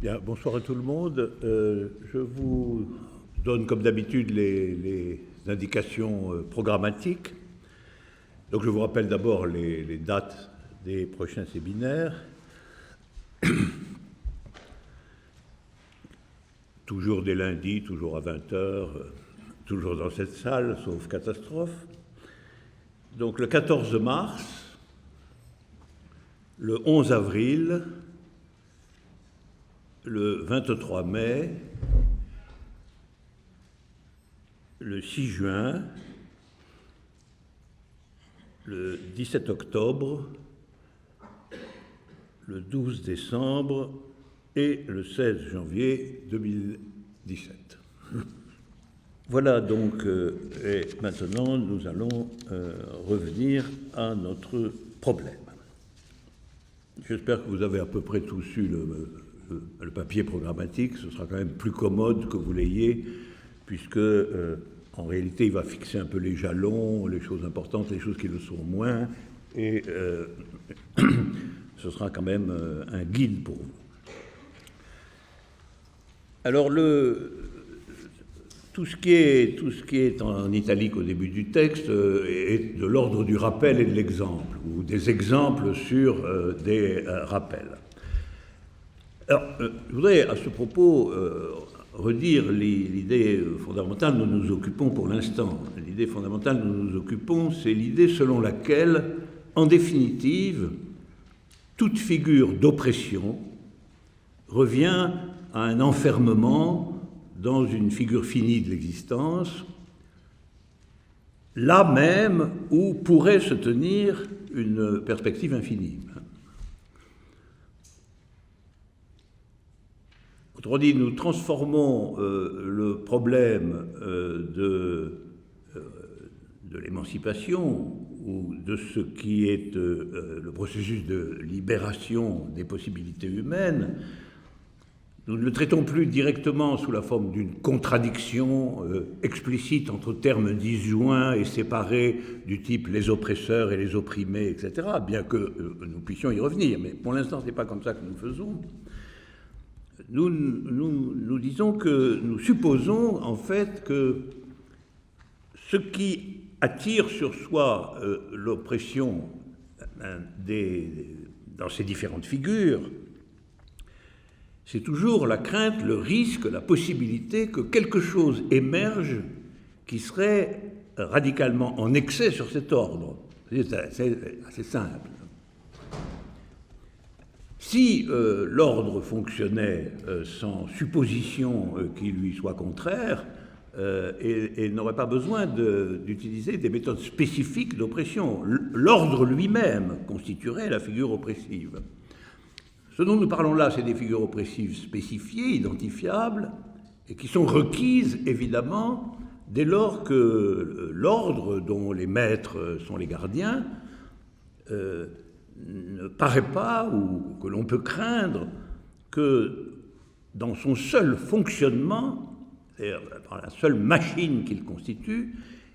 Bien, bonsoir à tout le monde. Je vous donne comme d'habitude les indications programmatiques. Donc je vous rappelle d'abord les dates des prochains séminaires. Toujours des lundis, toujours à 20h, toujours dans cette salle, sauf catastrophe. Donc le 14 mars, le 11 avril, le 23 mai, le 6 juin, le 17 octobre, le 12 décembre et le 16 janvier 2017. Voilà donc, et maintenant nous allons revenir à notre problème. J'espère que vous avez à peu près tous eu le papier programmatique. Ce sera quand même plus commode que vous l'ayez, puisque en réalité il va fixer un peu les jalons, les choses importantes, les choses qui le sont moins, et ce sera quand même un guide pour vous. Alors tout ce qui est en italique au début du texte est de l'ordre du rappel et de l'exemple, ou des exemples sur des rappels. Alors, je voudrais à ce propos redire l'idée fondamentale dont nous nous occupons pour l'instant. L'idée fondamentale dont nous nous occupons, c'est l'idée selon laquelle, en définitive, toute figure d'oppression revient à un enfermement dans une figure finie de l'existence, là même où pourrait se tenir une perspective infinie. Autrement dit, nous transformons le problème de l'émancipation ou de ce qui est le processus de libération des possibilités humaines. Nous ne le traitons plus directement sous la forme d'une contradiction explicite entre termes disjoints et séparés du type les oppresseurs et les opprimés, etc., bien que nous puissions y revenir, mais pour l'instant, ce n'est pas comme ça que nous faisons. Nous disons que nous supposons en fait que ce qui attire sur soi l'oppression dans ces différentes figures, c'est toujours la crainte, le risque, la possibilité que quelque chose émerge qui serait radicalement en excès sur cet ordre. C'est assez simple. Si l'ordre fonctionnait sans supposition qui lui soit contraire, et n'aurait pas besoin d'utiliser des méthodes spécifiques d'oppression, l'ordre lui-même constituerait la figure oppressive. Ce dont nous parlons là, c'est des figures oppressives spécifiées, identifiables, et qui sont requises, évidemment, dès lors que l'ordre dont les maîtres sont les gardiens ne paraît pas, ou que l'on peut craindre, que dans son seul fonctionnement, c'est-à-dire dans la seule machine qu'il constitue,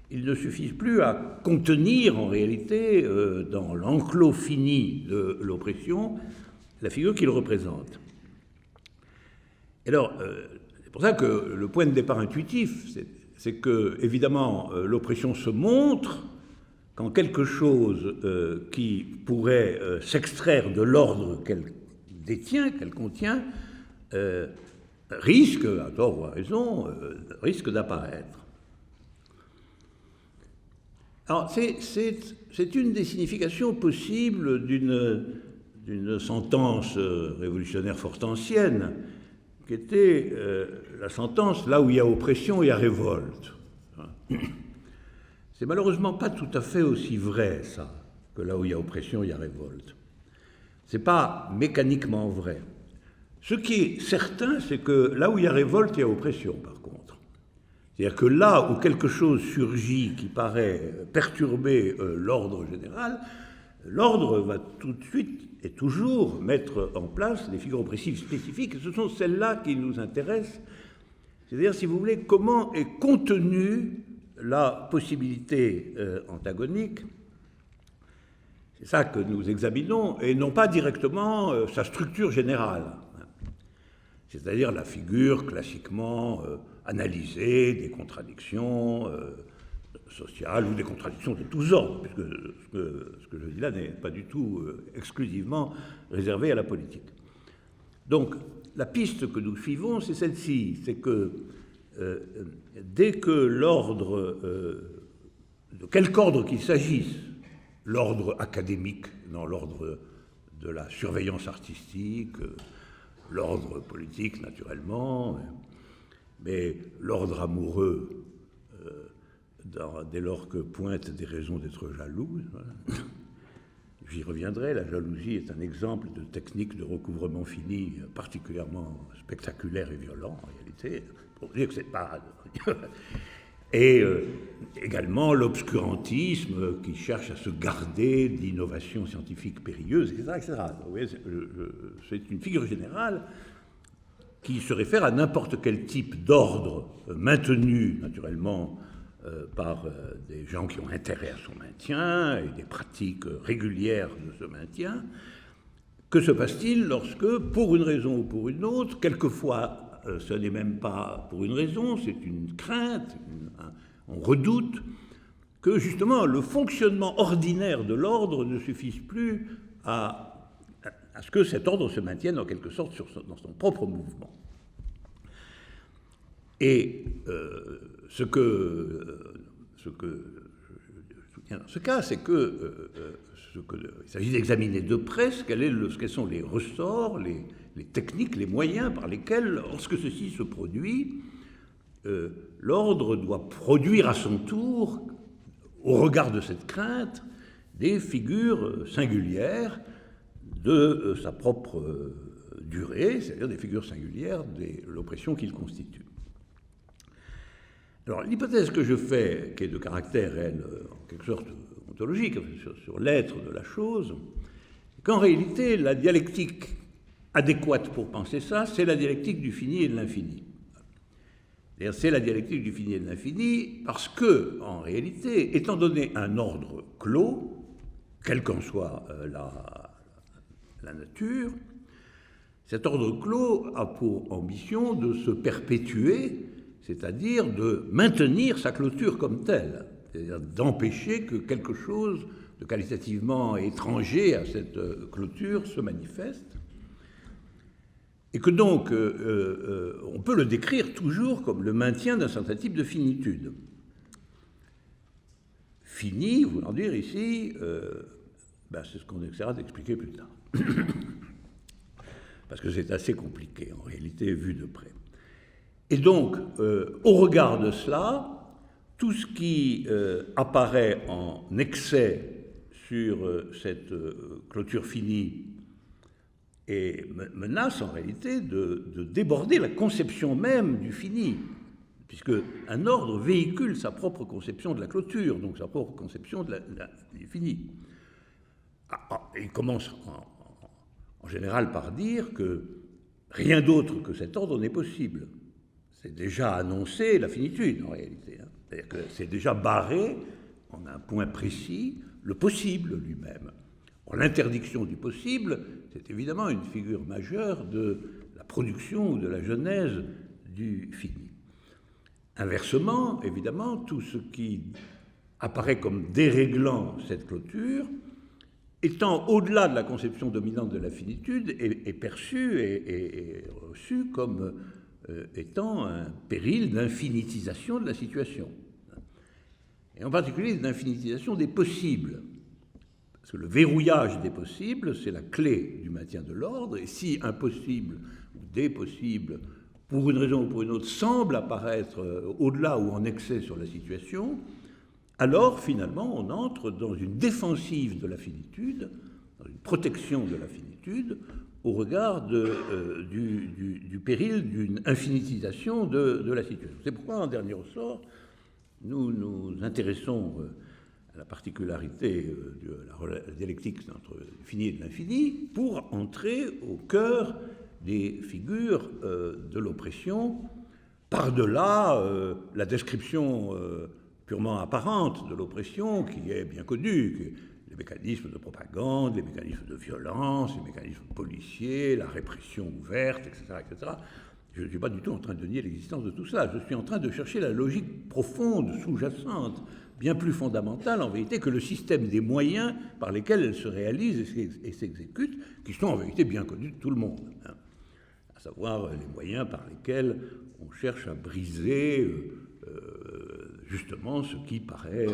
il ne suffise plus à contenir, en réalité, dans l'enclos fini de l'oppression, la figure qu'il représente. Alors, c'est pour ça que le point de départ intuitif, c'est que, évidemment, l'oppression se montre quand quelque chose qui pourrait s'extraire de l'ordre qu'elle détient, qu'elle contient, risque, à tort ou à raison, risque d'apparaître. Alors, c'est une des significations possibles d'une sentence révolutionnaire fort ancienne, qui était la sentence « là où il y a oppression, il y a révolte ». C'est malheureusement pas tout à fait aussi vrai, ça, que là où il y a oppression, il y a révolte. C'est pas mécaniquement vrai. Ce qui est certain, c'est que là où il y a révolte, il y a oppression, par contre. C'est-à-dire que là où quelque chose surgit qui paraît perturber l'ordre général, l'ordre va tout de suite et toujours mettre en place des figures oppressives spécifiques. Ce sont celles-là qui nous intéressent. C'est-à-dire, si vous voulez, comment est contenue la possibilité antagonique. C'est ça que nous examinons, et non pas directement sa structure générale. c'est-à-dire la figure classiquement analysée des contradictions sociales ou des contradictions de tous ordres, puisque ce que je dis là n'est pas du tout exclusivement réservé à la politique. Donc, la piste que nous suivons, c'est celle-ci, c'est que dès que l'ordre, de quelque ordre qu'il s'agisse, l'ordre académique, dans l'ordre de la surveillance artistique, l'ordre politique naturellement, mais l'ordre amoureux, dès lors que pointent des raisons d'être jaloux, j'y reviendrai, la jalousie est un exemple de technique de recouvrement fini particulièrement spectaculaire et violent, en réalité, pour dire que c'est pas... Et également l'obscurantisme qui cherche à se garder d'innovations scientifiques périlleuses, etc. etc. Vous voyez, c'est une figure générale qui se réfère à n'importe quel type d'ordre maintenu, naturellement, par des gens qui ont intérêt à son maintien et des pratiques régulières de ce maintien. Que se passe-t-il lorsque, pour une raison ou pour une autre, quelquefois ce n'est même pas pour une raison, c'est une crainte, on redoute que justement le fonctionnement ordinaire de l'ordre ne suffise plus à ce que cet ordre se maintienne en quelque sorte dans son propre mouvement. Et ce que je soutiens dans ce cas, c'est que il s'agit d'examiner de près quels sont les ressorts, les techniques, les moyens par lesquels, lorsque ceci se produit, l'ordre doit produire à son tour, au regard de cette crainte, des figures singulières de sa propre durée, c'est-à-dire des figures singulières de l'oppression qu'il constitue. Alors, l'hypothèse que je fais, qui est de caractère, elle, en quelque sorte ontologique, sur l'être de la chose, qu'en réalité, la dialectique adéquate pour penser ça, c'est la dialectique du fini et de l'infini. C'est la dialectique du fini et de l'infini parce que, en réalité, étant donné un ordre clos, quelle qu'en soit la nature, cet ordre clos a pour ambition de se perpétuer, c'est-à-dire de maintenir sa clôture comme telle, c'est-à-dire d'empêcher que quelque chose de qualitativement étranger à cette clôture se manifeste, et que donc on peut le décrire toujours comme le maintien d'un certain type de finitude. Fini, voulant dire ici, c'est ce qu'on essaiera d'expliquer plus tard. Parce que c'est assez compliqué, en réalité, vu de près. Et donc, au regard de cela, tout ce qui apparaît en excès sur cette clôture finie et menace en réalité de déborder la conception même du fini, puisque un ordre véhicule sa propre conception de la clôture, donc sa propre conception du fini. Il commence en général par dire que rien d'autre que cet ordre n'est possible. C'est déjà annoncé la finitude en réalité. C'est-à-dire que c'est déjà barré, en un point précis, le possible lui-même. Or, l'interdiction du possible, c'est évidemment une figure majeure de la production ou de la genèse du fini. Inversement, évidemment, tout ce qui apparaît comme déréglant cette clôture, étant au-delà de la conception dominante de la finitude, est perçu et reçu comme étant un péril d'infinitisation de la situation. Et en particulier d'infinitisation des possibles. Parce que le verrouillage des possibles, c'est la clé du maintien de l'ordre, et si un possible ou des possibles, pour une raison ou pour une autre, semblent apparaître au-delà ou en excès sur la situation, alors finalement on entre dans une défensive de la finitude, dans une protection de la finitude, au regard du péril d'une infinitisation de la situation. C'est pourquoi, en dernier ressort, nous nous intéressons à la particularité de la dialectique entre le fini et de l'infini pour entrer au cœur des figures de l'oppression, par-delà la description purement apparente de l'oppression, qui est bien connue, les mécanismes de propagande, les mécanismes de violence, les mécanismes policiers, la répression ouverte, etc., etc. Je ne suis pas du tout en train de nier l'existence de tout cela. Je suis en train de chercher la logique profonde, sous-jacente, bien plus fondamentale en vérité que le système des moyens par lesquels elle se réalise et s'exécute, qui sont en vérité bien connus de tout le monde, hein. À savoir les moyens par lesquels on cherche à briser justement ce qui paraît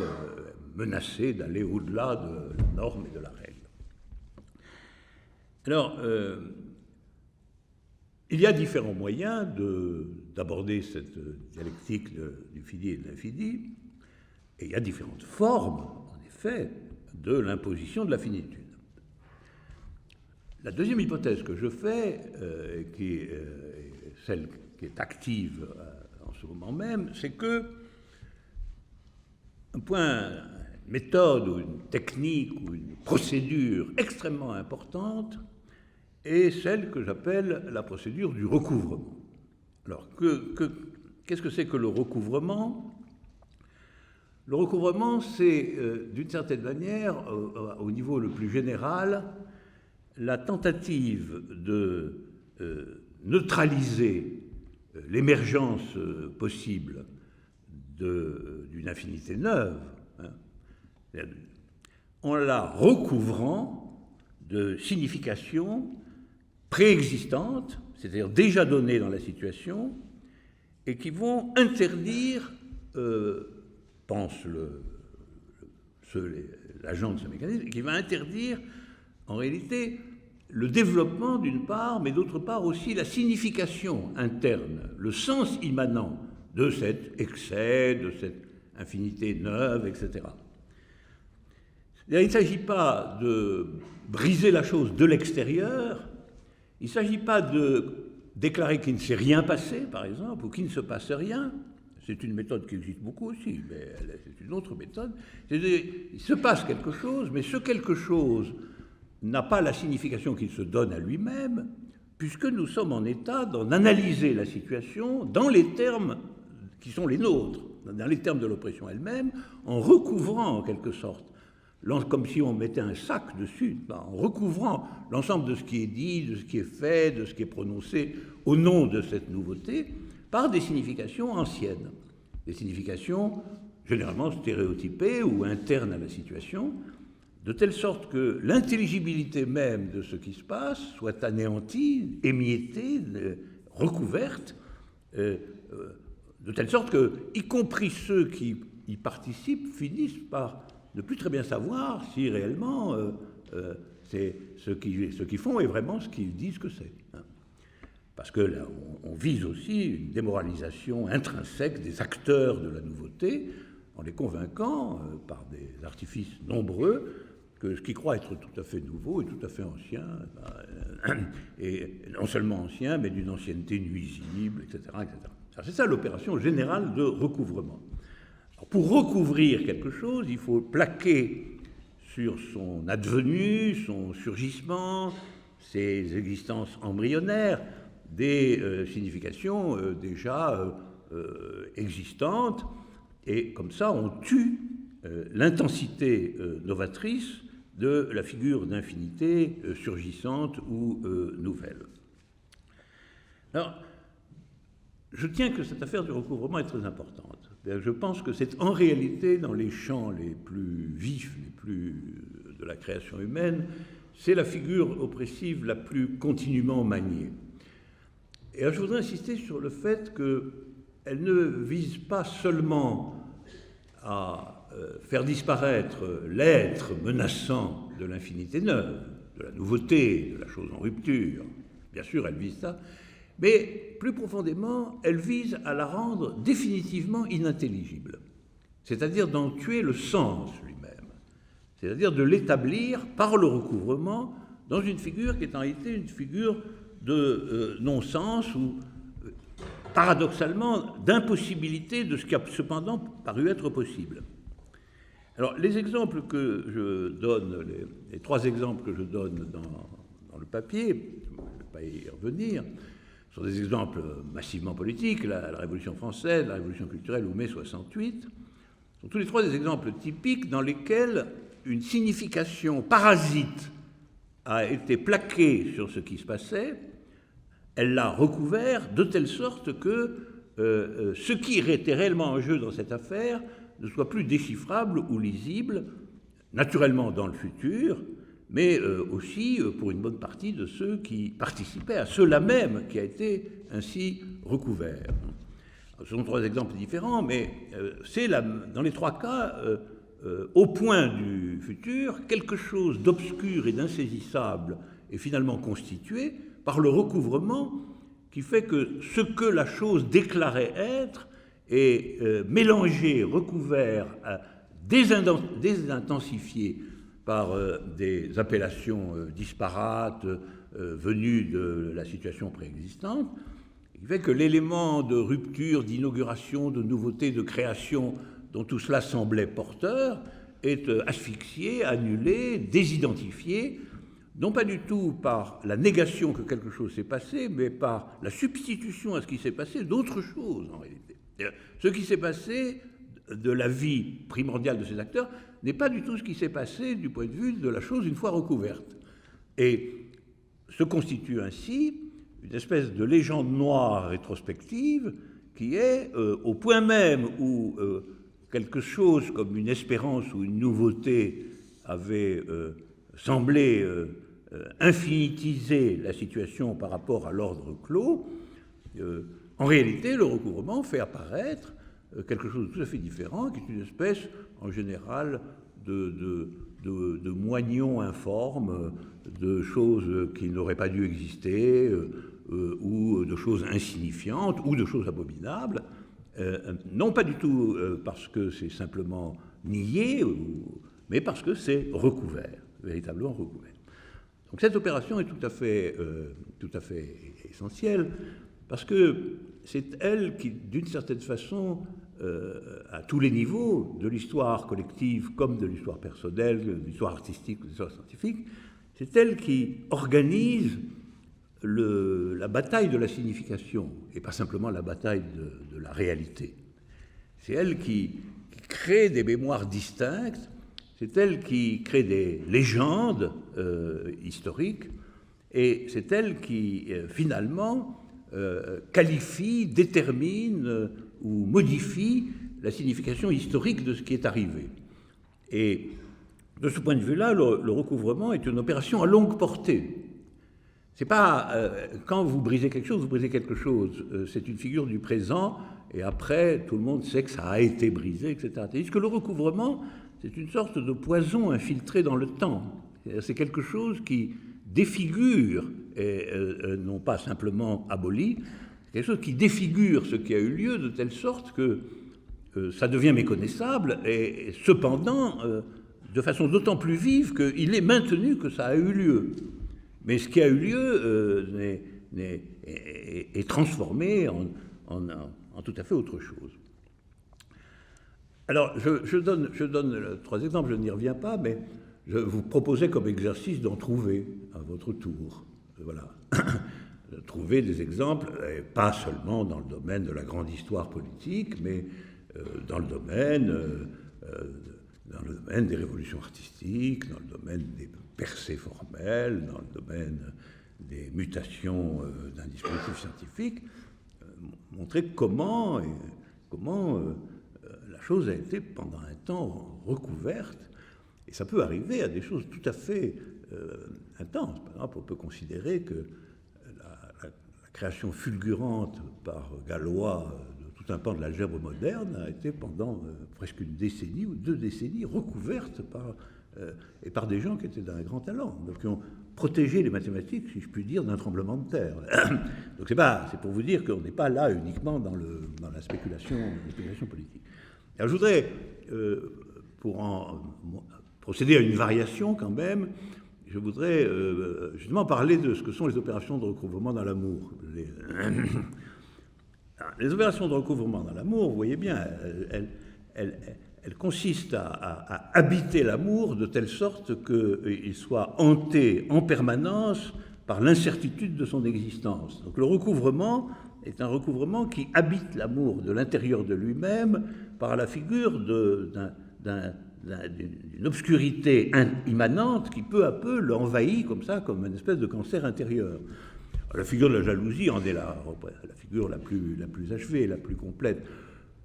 menacer d'aller au-delà de la norme et de la règle. Alors, il y a différents moyens d'aborder cette dialectique du fini et de l'infini, et il y a différentes formes, en effet, de l'imposition de la finitude. La deuxième hypothèse que je fais, qui est celle qui est active en ce moment même, c'est que un point, une méthode ou une technique ou une procédure extrêmement importante est celle que j'appelle la procédure du recouvrement. Alors, qu'est-ce que c'est que le recouvrement ? Le recouvrement, c'est, d'une certaine manière, au niveau le plus général, la tentative de neutraliser l'émergence possible d'une infinité neuve, hein, en la recouvrant de significations préexistantes, c'est-à-dire déjà données dans la situation, et qui vont interdire, pense l'agent de ce mécanisme, qui va interdire en réalité le développement d'une part, mais d'autre part aussi la signification interne, le sens immanent de cet excès, de cette infinité neuve, etc. Il ne s'agit pas de briser la chose de l'extérieur, il ne s'agit pas de déclarer qu'il ne s'est rien passé, par exemple, ou qu'il ne se passe rien. C'est une méthode qui existe beaucoup aussi, mais c'est une autre méthode. C'est-à-dire, il se passe quelque chose, mais ce quelque chose n'a pas la signification qu'il se donne à lui-même, puisque nous sommes en état d'en analyser la situation dans les termes qui sont les nôtres, dans les termes de l'oppression elle-même, en recouvrant en quelque sorte, comme si on mettait un sac dessus, en recouvrant l'ensemble de ce qui est dit, de ce qui est fait, de ce qui est prononcé au nom de cette nouveauté, par des significations anciennes, des significations généralement stéréotypées ou internes à la situation, de telle sorte que l'intelligibilité même de ce qui se passe soit anéantie, émiettée, recouverte, de telle sorte que, y compris ceux qui y participent, finissent par ne plus très bien savoir si réellement c'est ce qu'ils font est vraiment ce qu'ils disent que c'est. Parce que là, on vise aussi une démoralisation intrinsèque des acteurs de la nouveauté, en les convainquant, par des artifices nombreux, que ce qu'ils croient être tout à fait nouveau est tout à fait ancien, et non seulement ancien, mais d'une ancienneté nuisible, etc. etc. C'est ça l'opération générale de recouvrement. Alors, pour recouvrir quelque chose, il faut plaquer sur son advenu, son surgissement, ses existences embryonnaires, des significations déjà existantes, et comme ça on tue l'intensité novatrice de la figure d'infinité surgissante ou nouvelle. Alors, je tiens que cette affaire du recouvrement est très importante. Je pense que c'est en réalité, dans les champs les plus vifs, les plus de la création humaine, c'est la figure oppressive la plus continuellement maniée. Et alors, je voudrais insister sur le fait qu'elle ne vise pas seulement à faire disparaître l'être menaçant de l'infinité neuve, de la nouveauté, de la chose en rupture. Bien sûr, elle vise ça, mais plus profondément, elle vise à la rendre définitivement inintelligible, c'est-à-dire d'en tuer le sens lui-même, c'est-à-dire de l'établir par le recouvrement dans une figure qui est en réalité une figure de non-sens ou, paradoxalement, d'impossibilité de ce qui a cependant paru être possible. Alors, les exemples que je donne, les trois exemples que je donne dans le papier, je ne vais pas y revenir, sont des exemples massivement politiques, la Révolution française, la Révolution culturelle ou mai 68, sont tous les trois des exemples typiques dans lesquels une signification parasite a été plaquée sur ce qui se passait, elle l'a recouvert de telle sorte que ce qui était réellement en jeu dans cette affaire ne soit plus déchiffrable ou lisible, naturellement dans le futur, mais aussi pour une bonne partie de ceux qui participaient à cela même qui a été ainsi recouvert. Ce sont trois exemples différents, mais c'est dans les trois cas, au point du futur, quelque chose d'obscur et d'insaisissable est finalement constitué par le recouvrement qui fait que ce que la chose déclarait être est mélangé, recouvert, désintensifié par des appellations disparates venues de la situation préexistante, qui fait que l'élément de rupture, d'inauguration, de nouveauté, de création dont tout cela semblait porteur est asphyxié, annulé, désidentifié, non pas du tout par la négation que quelque chose s'est passé, mais par la substitution à ce qui s'est passé d'autres choses en réalité. Ce qui s'est passé de la vie primordiale de ces acteurs n'est pas du tout ce qui s'est passé du point de vue de la chose une fois recouverte. Et se constitue ainsi une espèce de légende noire rétrospective qui est au point même où quelque chose comme une espérance ou une nouveauté avait semblé infinitiser la situation par rapport à l'ordre clos, en réalité, le recouvrement fait apparaître quelque chose de tout à fait différent, qui est une espèce, en général, de moignon informe, de choses qui n'auraient pas dû exister, ou de choses insignifiantes, ou de choses abominables, non pas du tout parce que c'est simplement nié, mais parce que c'est recouvert, véritablement recouvert. Donc cette opération est tout à fait essentielle, parce que c'est elle qui, d'une certaine façon, à tous les niveaux, de l'histoire collective comme de l'histoire personnelle, de l'histoire artistique, de l'histoire scientifique, c'est elle qui organise la bataille de la signification, et pas simplement la bataille de la réalité. C'est elle qui crée des mémoires distinctes, c'est elle qui crée des légendes historiques, et c'est elle qui, finalement, qualifie, détermine ou modifie la signification historique de ce qui est arrivé. Et de ce point de vue-là, le recouvrement est une opération à longue portée. C'est pas quand vous brisez quelque chose, c'est une figure du présent, et après, tout le monde sait que ça a été brisé, etc. Tandis que le recouvrement, c'est une sorte de poison infiltré dans le temps. C'est quelque chose qui défigure, et non pas simplement abolit, quelque chose qui défigure ce qui a eu lieu de telle sorte que ça devient méconnaissable, et cependant, de façon d'autant plus vive qu'il est maintenu que ça a eu lieu. Mais ce qui a eu lieu est transformé en tout à fait autre chose. Alors, je donne trois exemples, je n'y reviens pas, mais je vous proposais comme exercice d'en trouver à votre tour. Voilà. Trouver des exemples, et pas seulement dans le domaine de la grande histoire politique, mais dans le domaine des révolutions artistiques, dans le domaine des percées formelles, dans le domaine des mutations d'un dispositif scientifique, montrer comment la chose a été pendant un temps recouverte, et ça peut arriver à des choses tout à fait intenses. Par exemple, on peut considérer que la création fulgurante par Galois de tout un pan de l'algèbre moderne a été pendant presque une décennie ou 2 décennies recouverte par des gens qui étaient d'un grand talent, donc qui ont protégé les mathématiques, si je puis dire, d'un tremblement de terre. Donc c'est pour vous dire qu'on n'est pas là uniquement dans la spéculation politique. Alors je voudrais, pour procéder à une variation quand même, je voudrais justement parler de ce que sont les opérations de recouvrement dans l'amour. Les opérations de recouvrement dans l'amour, vous voyez bien, elles consistent à habiter l'amour de telle sorte qu'il soit hanté en permanence par l'incertitude de son existence. Donc le recouvrement est un recouvrement qui habite l'amour de l'intérieur de lui-même par la figure d'un d'une obscurité immanente qui peu à peu l'envahit comme ça, comme une espèce de cancer intérieur. La figure de la jalousie en est la figure la plus achevée, la plus complète.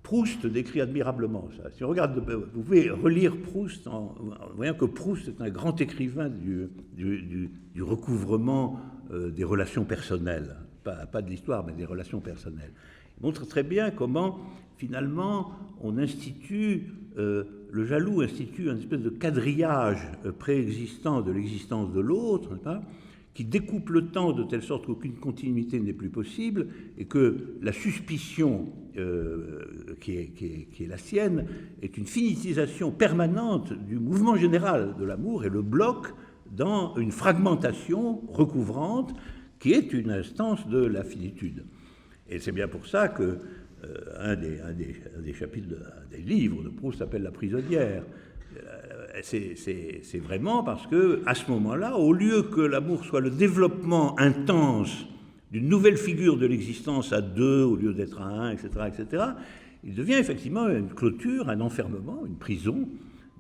Proust décrit admirablement ça. Si on regarde, vous pouvez relire Proust en voyant que Proust est un grand écrivain du recouvrement des relations personnelles, pas de l'histoire, mais des relations personnelles. Il montre très bien comment, finalement, on institue, le jaloux institue une espèce de quadrillage préexistant de l'existence de l'autre, n'est-ce pas, qui découpe le temps de telle sorte qu'aucune continuité n'est plus possible et que la suspicion qui est la sienne est une finitisation permanente du mouvement général de l'amour et le bloque dans une fragmentation recouvrante qui est une instance de la finitude. Et c'est bien pour ça que un des chapitres, des livres de Proust s'appelle La prisonnière. C'est vraiment parce que à ce moment-là, au lieu que l'amour soit le développement intense d'une nouvelle figure de l'existence à deux au lieu d'être à un, etc., il devient effectivement une clôture, un enfermement, une prison,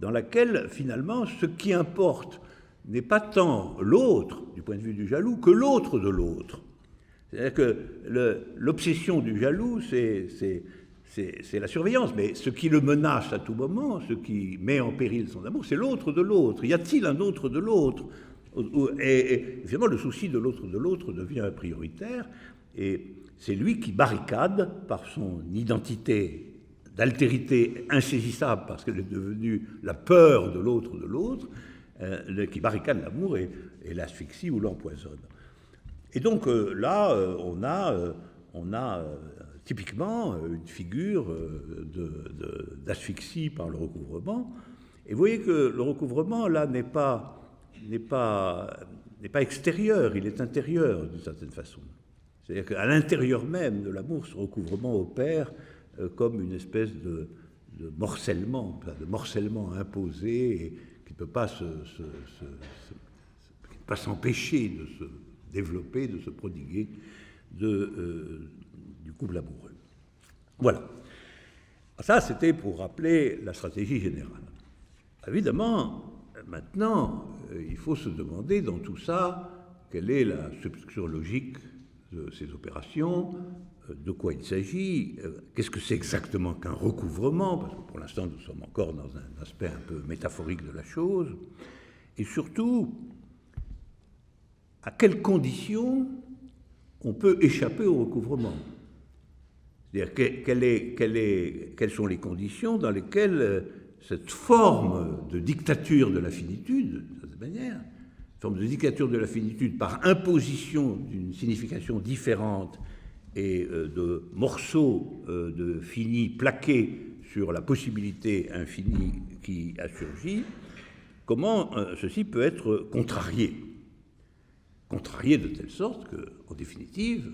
dans laquelle finalement ce qui importe n'est pas tant l'autre, du point de vue du jaloux, que l'autre de l'autre. C'est-à-dire que l'obsession du jaloux, c'est la surveillance, mais ce qui le menace à tout moment, ce qui met en péril son amour, c'est l'autre de l'autre. Y a-t-il un autre de l'autre ? Et évidemment, le souci de l'autre devient prioritaire, et c'est lui qui barricade par son identité d'altérité insaisissable, parce qu'elle est devenue la peur de l'autre, qui barricade l'amour et l'asphyxie ou l'empoisonne. Et donc là, on a typiquement une figure d'asphyxie par le recouvrement. Et vous voyez que le recouvrement, là, n'est pas extérieur, il est intérieur d'une certaine façon. C'est-à-dire qu'à l'intérieur même de l'amour, ce recouvrement opère comme une espèce de morcellement imposé et qui ne peut pas s'empêcher de se développer, de se prodiguer du couple amoureux. Voilà. Ça, c'était pour rappeler la stratégie générale. Évidemment, maintenant, il faut se demander dans tout ça quelle est la structure logique de ces opérations, de quoi il s'agit, qu'est-ce que c'est exactement qu'un recouvrement, parce que pour l'instant, nous sommes encore dans un aspect un peu métaphorique de la chose, et surtout, à quelles conditions on peut échapper au recouvrement. C'est-à-dire quelles sont les conditions dans lesquelles cette forme de dictature de la finitude, de cette manière, forme de dictature de la finitude par imposition d'une signification différente et de morceaux de fini plaqués sur la possibilité infinie qui a surgi, comment ceci peut être contrarié de telle sorte qu'en définitive,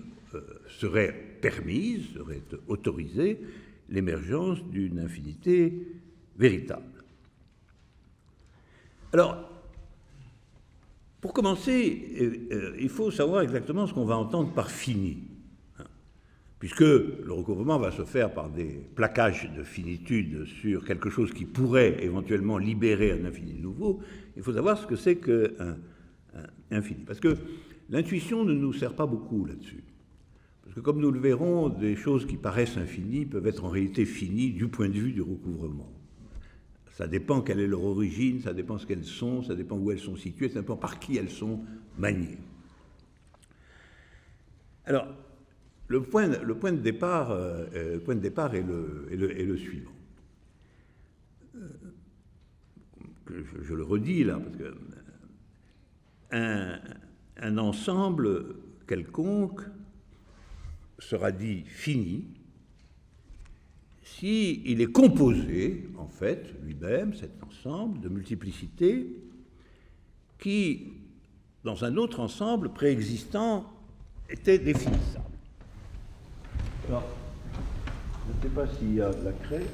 serait permise, serait autorisée l'émergence d'une infinité véritable. Alors, pour commencer, il faut savoir exactement ce qu'on va entendre par fini, puisque le recouvrement va se faire par des plaquages de finitude sur quelque chose qui pourrait éventuellement libérer un infini nouveau. Il faut savoir ce que c'est qu'un infini, parce que l'intuition ne nous sert pas beaucoup là-dessus. Parce que comme nous le verrons, des choses qui paraissent infinies peuvent être en réalité finies du point de vue du recouvrement. Ça dépend quelle est leur origine, ça dépend ce qu'elles sont, ça dépend où elles sont situées, ça dépend par qui elles sont maniées. Alors, le point de départ est le suivant. Je le redis là, parce que un ensemble quelconque sera dit fini s'il est composé, en fait, lui-même, cet ensemble de multiplicités qui, dans un autre ensemble préexistant, était définissable. Alors, je ne sais pas s'il y a de la craie,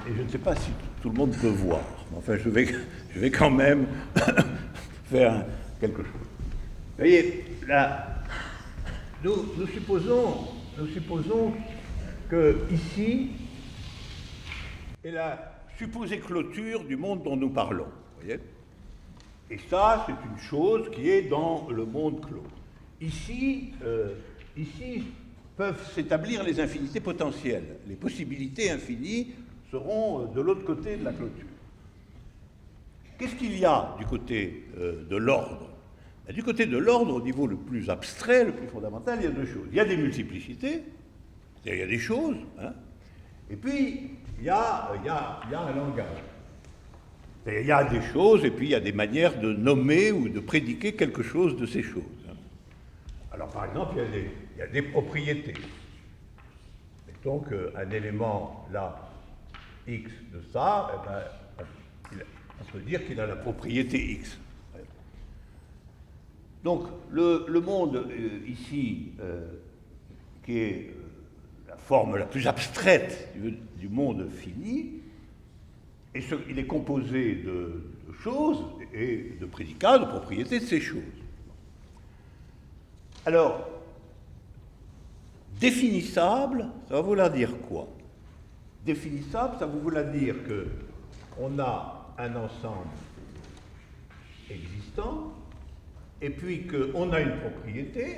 et je ne sais pas si tout le monde peut voir. Enfin, je vais quand même faire quelque chose. Vous voyez, là, nous supposons que ici, est la supposée clôture du monde dont nous parlons. Vous voyez ? Et ça, c'est une chose qui est dans le monde clos. Ici peuvent s'établir les infinités potentielles. Les possibilités infinies seront de l'autre côté de la clôture. Qu'est-ce qu'il y a du côté de l'ordre ? Du côté de l'ordre, au niveau le plus abstrait, le plus fondamental, il y a deux choses. Il y a des multiplicités, c'est-à-dire il y a des choses, hein, et puis il y a un langage. C'est-à-dire il y a des choses, et puis il y a des manières de nommer ou de prédiquer quelque chose de ces choses. Hein. Alors par exemple, il y a des propriétés. Mettons qu'un élément, là, x de ça, eh ben, on peut dire qu'il a la propriété x. Donc, le monde ici, qui est la forme la plus abstraite du monde fini, il est composé de choses et de prédicats, de propriétés de ces choses. Alors, définissable, ça va vouloir dire quoi ? Définissable, ça va vouloir dire qu'on a un ensemble existant, et puis qu'on a une propriété,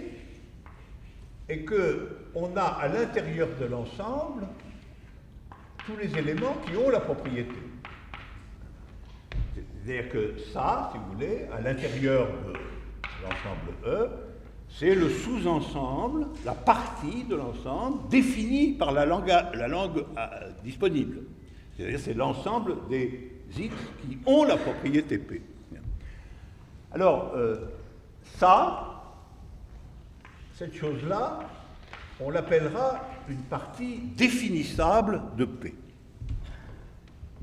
et qu'on a à l'intérieur de l'ensemble tous les éléments qui ont la propriété. C'est-à-dire que ça, si vous voulez, à l'intérieur de l'ensemble E, c'est le sous-ensemble, la partie de l'ensemble définie par la langue disponible. C'est-à-dire c'est l'ensemble des X qui ont la propriété P. Alors, cette chose-là, on l'appellera une partie définissable de P.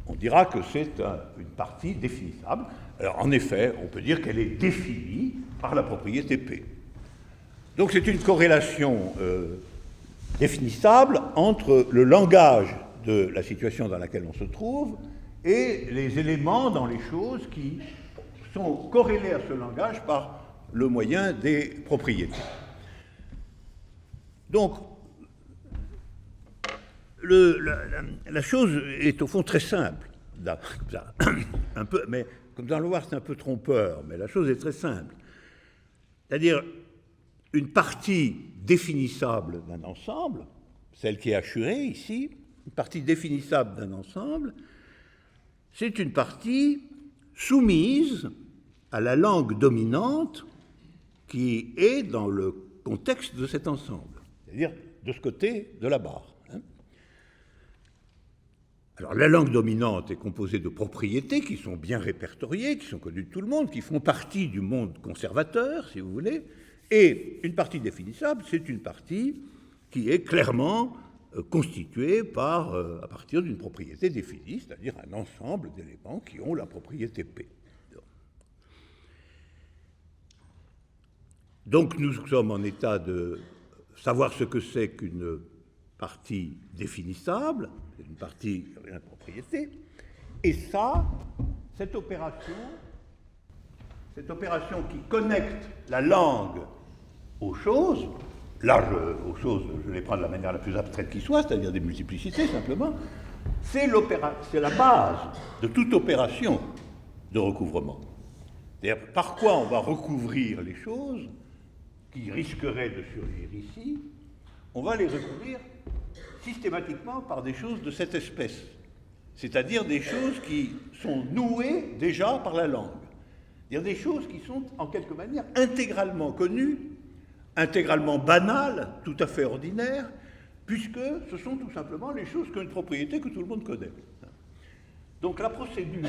On dira que c'est une partie définissable. Alors, en effet, on peut dire qu'elle est définie par la propriété P. Donc, c'est une corrélation définissable entre le langage de la situation dans laquelle on se trouve et les éléments dans les choses qui sont corrélés à ce langage par le moyen des propriétés. Donc, la chose est au fond très simple. Un peu, mais comme vous allez le voir, c'est un peu trompeur, mais la chose est très simple. C'est-à-dire, une partie définissable d'un ensemble, celle qui est assurée ici, une partie définissable d'un ensemble, c'est une partie soumise à la langue dominante qui est dans le contexte de cet ensemble, c'est-à-dire de ce côté de la barre. Hein. Alors la langue dominante est composée de propriétés qui sont bien répertoriées, qui sont connues de tout le monde, qui font partie du monde conservateur, si vous voulez, et une partie définissable, c'est une partie qui est clairement constituée à partir d'une propriété définie, c'est-à-dire un ensemble d'éléments qui ont la propriété P. Donc nous sommes en état de savoir ce que c'est qu'une partie définissable, une partie qui a une propriété, et cette opération qui connecte la langue aux choses, là aux choses, je les prends de la manière la plus abstraite qui soit, c'est-à-dire des multiplicités simplement, c'est la base de toute opération de recouvrement. C'est-à-dire par quoi on va recouvrir les choses qui risqueraient de surgir ici, on va les recouvrir systématiquement par des choses de cette espèce, c'est-à-dire des choses qui sont nouées déjà par la langue, c'est-à-dire des choses qui sont en quelque manière intégralement connues, intégralement banales, tout à fait ordinaires, puisque ce sont tout simplement les choses qui ont une propriété que tout le monde connaît. Donc la procédure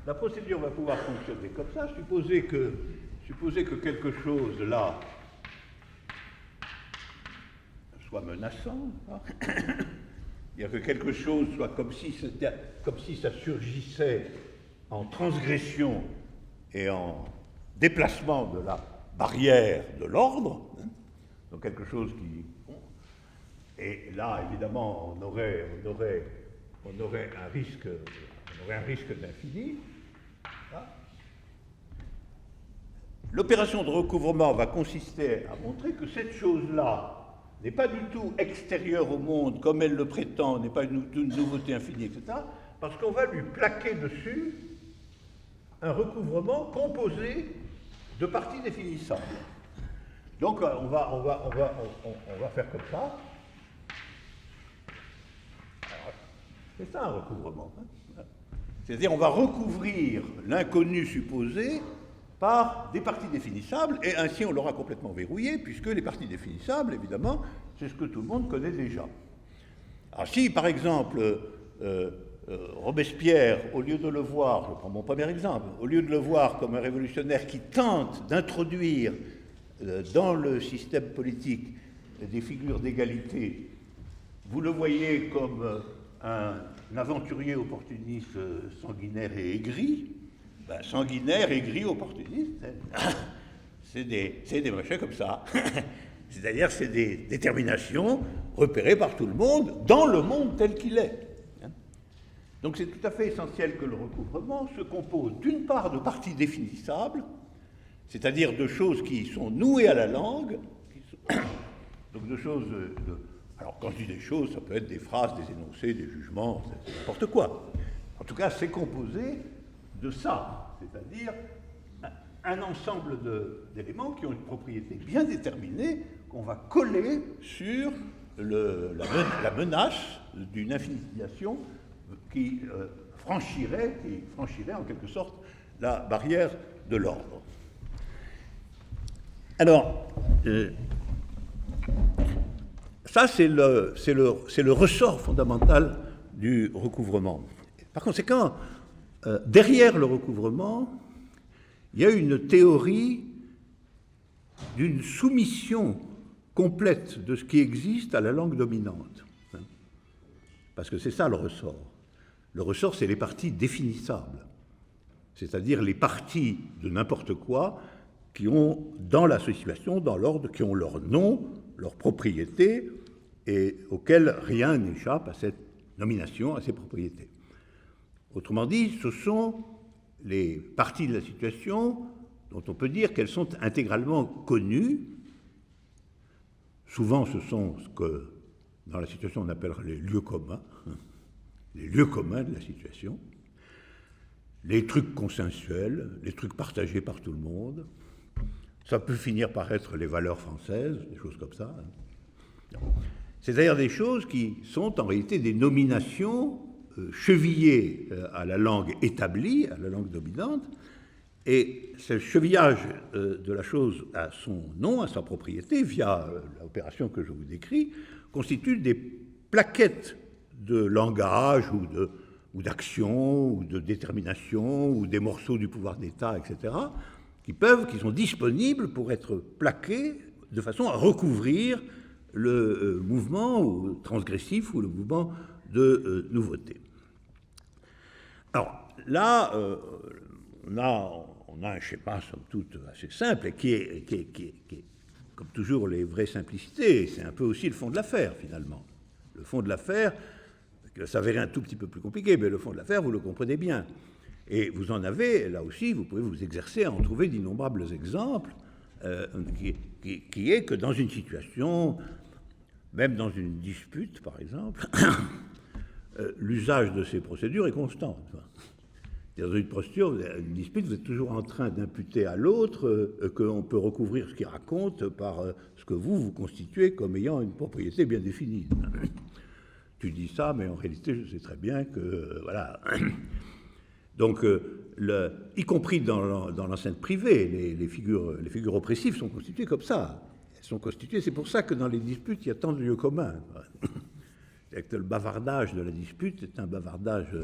va pouvoir fonctionner comme ça, supposer que quelque chose là soit menaçant, hein. C'est-à-dire que quelque chose soit comme si ça surgissait en transgression et en déplacement de la barrière de l'ordre, hein. Donc quelque chose qui... Et là, évidemment, on aurait un risque d'infini. L'opération de recouvrement va consister à montrer que cette chose-là, n'est pas du tout extérieure au monde comme elle le prétend, n'est pas une nouveauté infinie, etc., parce qu'on va lui plaquer dessus un recouvrement composé de parties définissables. Donc on va faire comme ça. C'est ça un recouvrement. C'est-à-dire on va recouvrir l'inconnu supposé par des parties définissables, et ainsi on l'aura complètement verrouillé, puisque les parties définissables, évidemment, c'est ce que tout le monde connaît déjà. Alors si, par exemple, Robespierre, au lieu de le voir, je prends mon premier exemple, au lieu de le voir comme un révolutionnaire qui tente d'introduire dans le système politique des figures d'égalité, vous le voyez comme un aventurier opportuniste sanguinaire et aigri. Ben, sanguinaire, aigri, opportuniste, c'est des machins comme ça. C'est-à-dire c'est des déterminations repérées par tout le monde, dans le monde tel qu'il est. Donc c'est tout à fait essentiel que le recouvrement se compose d'une part de parties définissables, c'est-à-dire de choses qui sont nouées à la langue, donc de choses... alors quand je dis des choses, ça peut être des phrases, des énoncés, des jugements, n'importe quoi. En tout cas, c'est composé de ça, c'est-à-dire un ensemble d'éléments qui ont une propriété bien déterminée qu'on va coller sur la menace d'une infinitisation qui franchirait en quelque sorte la barrière de l'ordre. Alors, ça c'est le ressort fondamental du recouvrement. Par conséquent, derrière le recouvrement, il y a une théorie d'une soumission complète de ce qui existe à la langue dominante. Parce que c'est ça le ressort. Le ressort, c'est les parties définissables, c'est-à-dire les parties de n'importe quoi qui ont, dans la situation, dans l'ordre, qui ont leur nom, leur propriété, et auxquelles rien n'échappe à cette nomination, à ces propriétés. Autrement dit, ce sont les parties de la situation dont on peut dire qu'elles sont intégralement connues. Souvent, ce sont ce que, dans la situation, on appellera les lieux communs de la situation, les trucs consensuels, les trucs partagés par tout le monde. Ça peut finir par être les valeurs françaises, des choses comme ça. C'est d'ailleurs des choses qui sont en réalité des nominations chevillées à la langue établie, à la langue dominante, et ce chevillage de la chose à son nom, à sa propriété, via l'opération que je vous décris, constitue des plaquettes de langage ou d'action, ou de détermination, ou des morceaux du pouvoir d'État, etc., qui sont disponibles pour être plaqués de façon à recouvrir le mouvement transgressif ou le mouvement de nouveauté. Alors là, on a un schéma somme toute assez simple et qui est comme toujours les vraies simplicités, c'est un peu aussi le fond de l'affaire finalement. Le fond de l'affaire, ça s'avérait un tout petit peu plus compliqué, mais le fond de l'affaire, vous le comprenez bien. Et vous en avez, là aussi, vous pouvez vous exercer à en trouver d'innombrables exemples, qui est que dans une situation, même dans une dispute par exemple, l'usage de ces procédures est constant. Dans une dispute, vous êtes toujours en train d'imputer à l'autre qu'on peut recouvrir ce qu'il raconte par ce que vous constituez comme ayant une propriété bien définie. Tu dis ça, mais en réalité, je sais très bien que... voilà. Donc, y compris dans l'enceinte privée, les figures oppressives sont constituées comme ça. Elles sont constituées, c'est pour ça que dans les disputes, il y a tant de lieux communs. C'est-à-dire que le bavardage de la dispute est un bavardage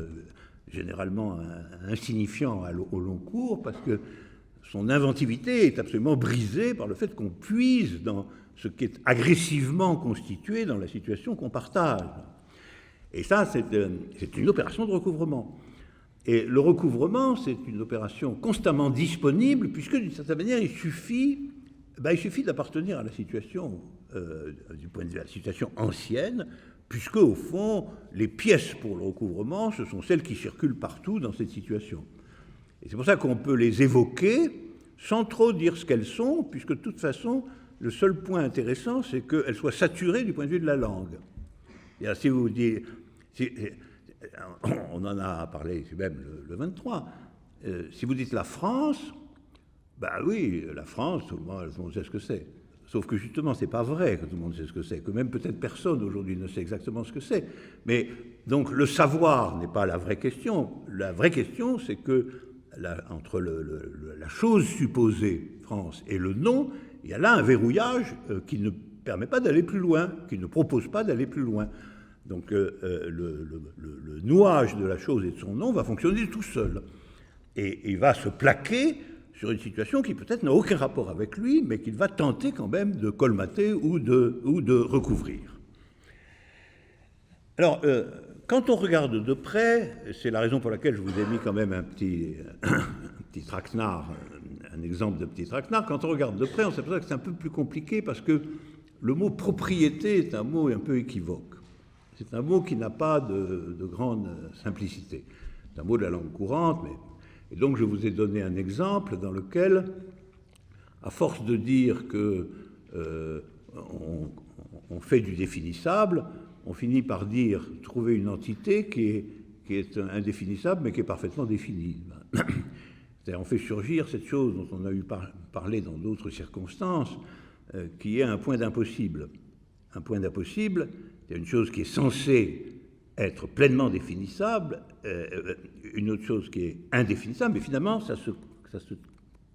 généralement insignifiant au long cours, parce que son inventivité est absolument brisée par le fait qu'on puise dans ce qui est agressivement constitué dans la situation qu'on partage. Et ça, c'est une opération de recouvrement. Et le recouvrement, c'est une opération constamment disponible, puisque d'une certaine manière, il suffit d'appartenir à la situation, du point de vue de la situation ancienne, puisque, au fond, les pièces pour le recouvrement, ce sont celles qui circulent partout dans cette situation. Et c'est pour ça qu'on peut les évoquer sans trop dire ce qu'elles sont, puisque de toute façon, le seul point intéressant, c'est qu'elle soit saturée du point de vue de la langue. Et alors, si vous dites, on en a parlé ici même le 23, si vous dites la France, ben oui, la France, tout le monde sait ce que c'est. Sauf que justement, c'est pas vrai que tout le monde sait ce que c'est, que même peut-être personne aujourd'hui ne sait exactement ce que c'est. Mais donc le savoir n'est pas la vraie question. La vraie question, c'est que entre la chose supposée, France, et le nom, il y a là un verrouillage qui ne permet pas d'aller plus loin, qui ne propose pas d'aller plus loin. Donc le nouage de la chose et de son nom va fonctionner tout seul. Et il va se plaquer sur une situation qui peut-être n'a aucun rapport avec lui, mais qu'il va tenter quand même de colmater ou de recouvrir. Alors, quand on regarde de près, c'est la raison pour laquelle je vous ai mis quand même un petit traquenard, un exemple de petit traquenard, quand on regarde de près, on s'aperçoit que c'est un peu plus compliqué parce que le mot propriété est un mot un peu équivoque. C'est un mot qui n'a pas de grande simplicité. C'est un mot de la langue courante, mais... Et donc je vous ai donné un exemple dans lequel, à force de dire que on fait du définissable, on finit par trouver une entité qui est indéfinissable mais qui est parfaitement définie. C'est-à-dire on fait surgir cette chose dont on a eu parlé dans d'autres circonstances, qui est un point d'impossible. Un point d'impossible, c'est une chose qui est censée être pleinement définissable, une autre chose qui est indéfinissable, mais finalement ça se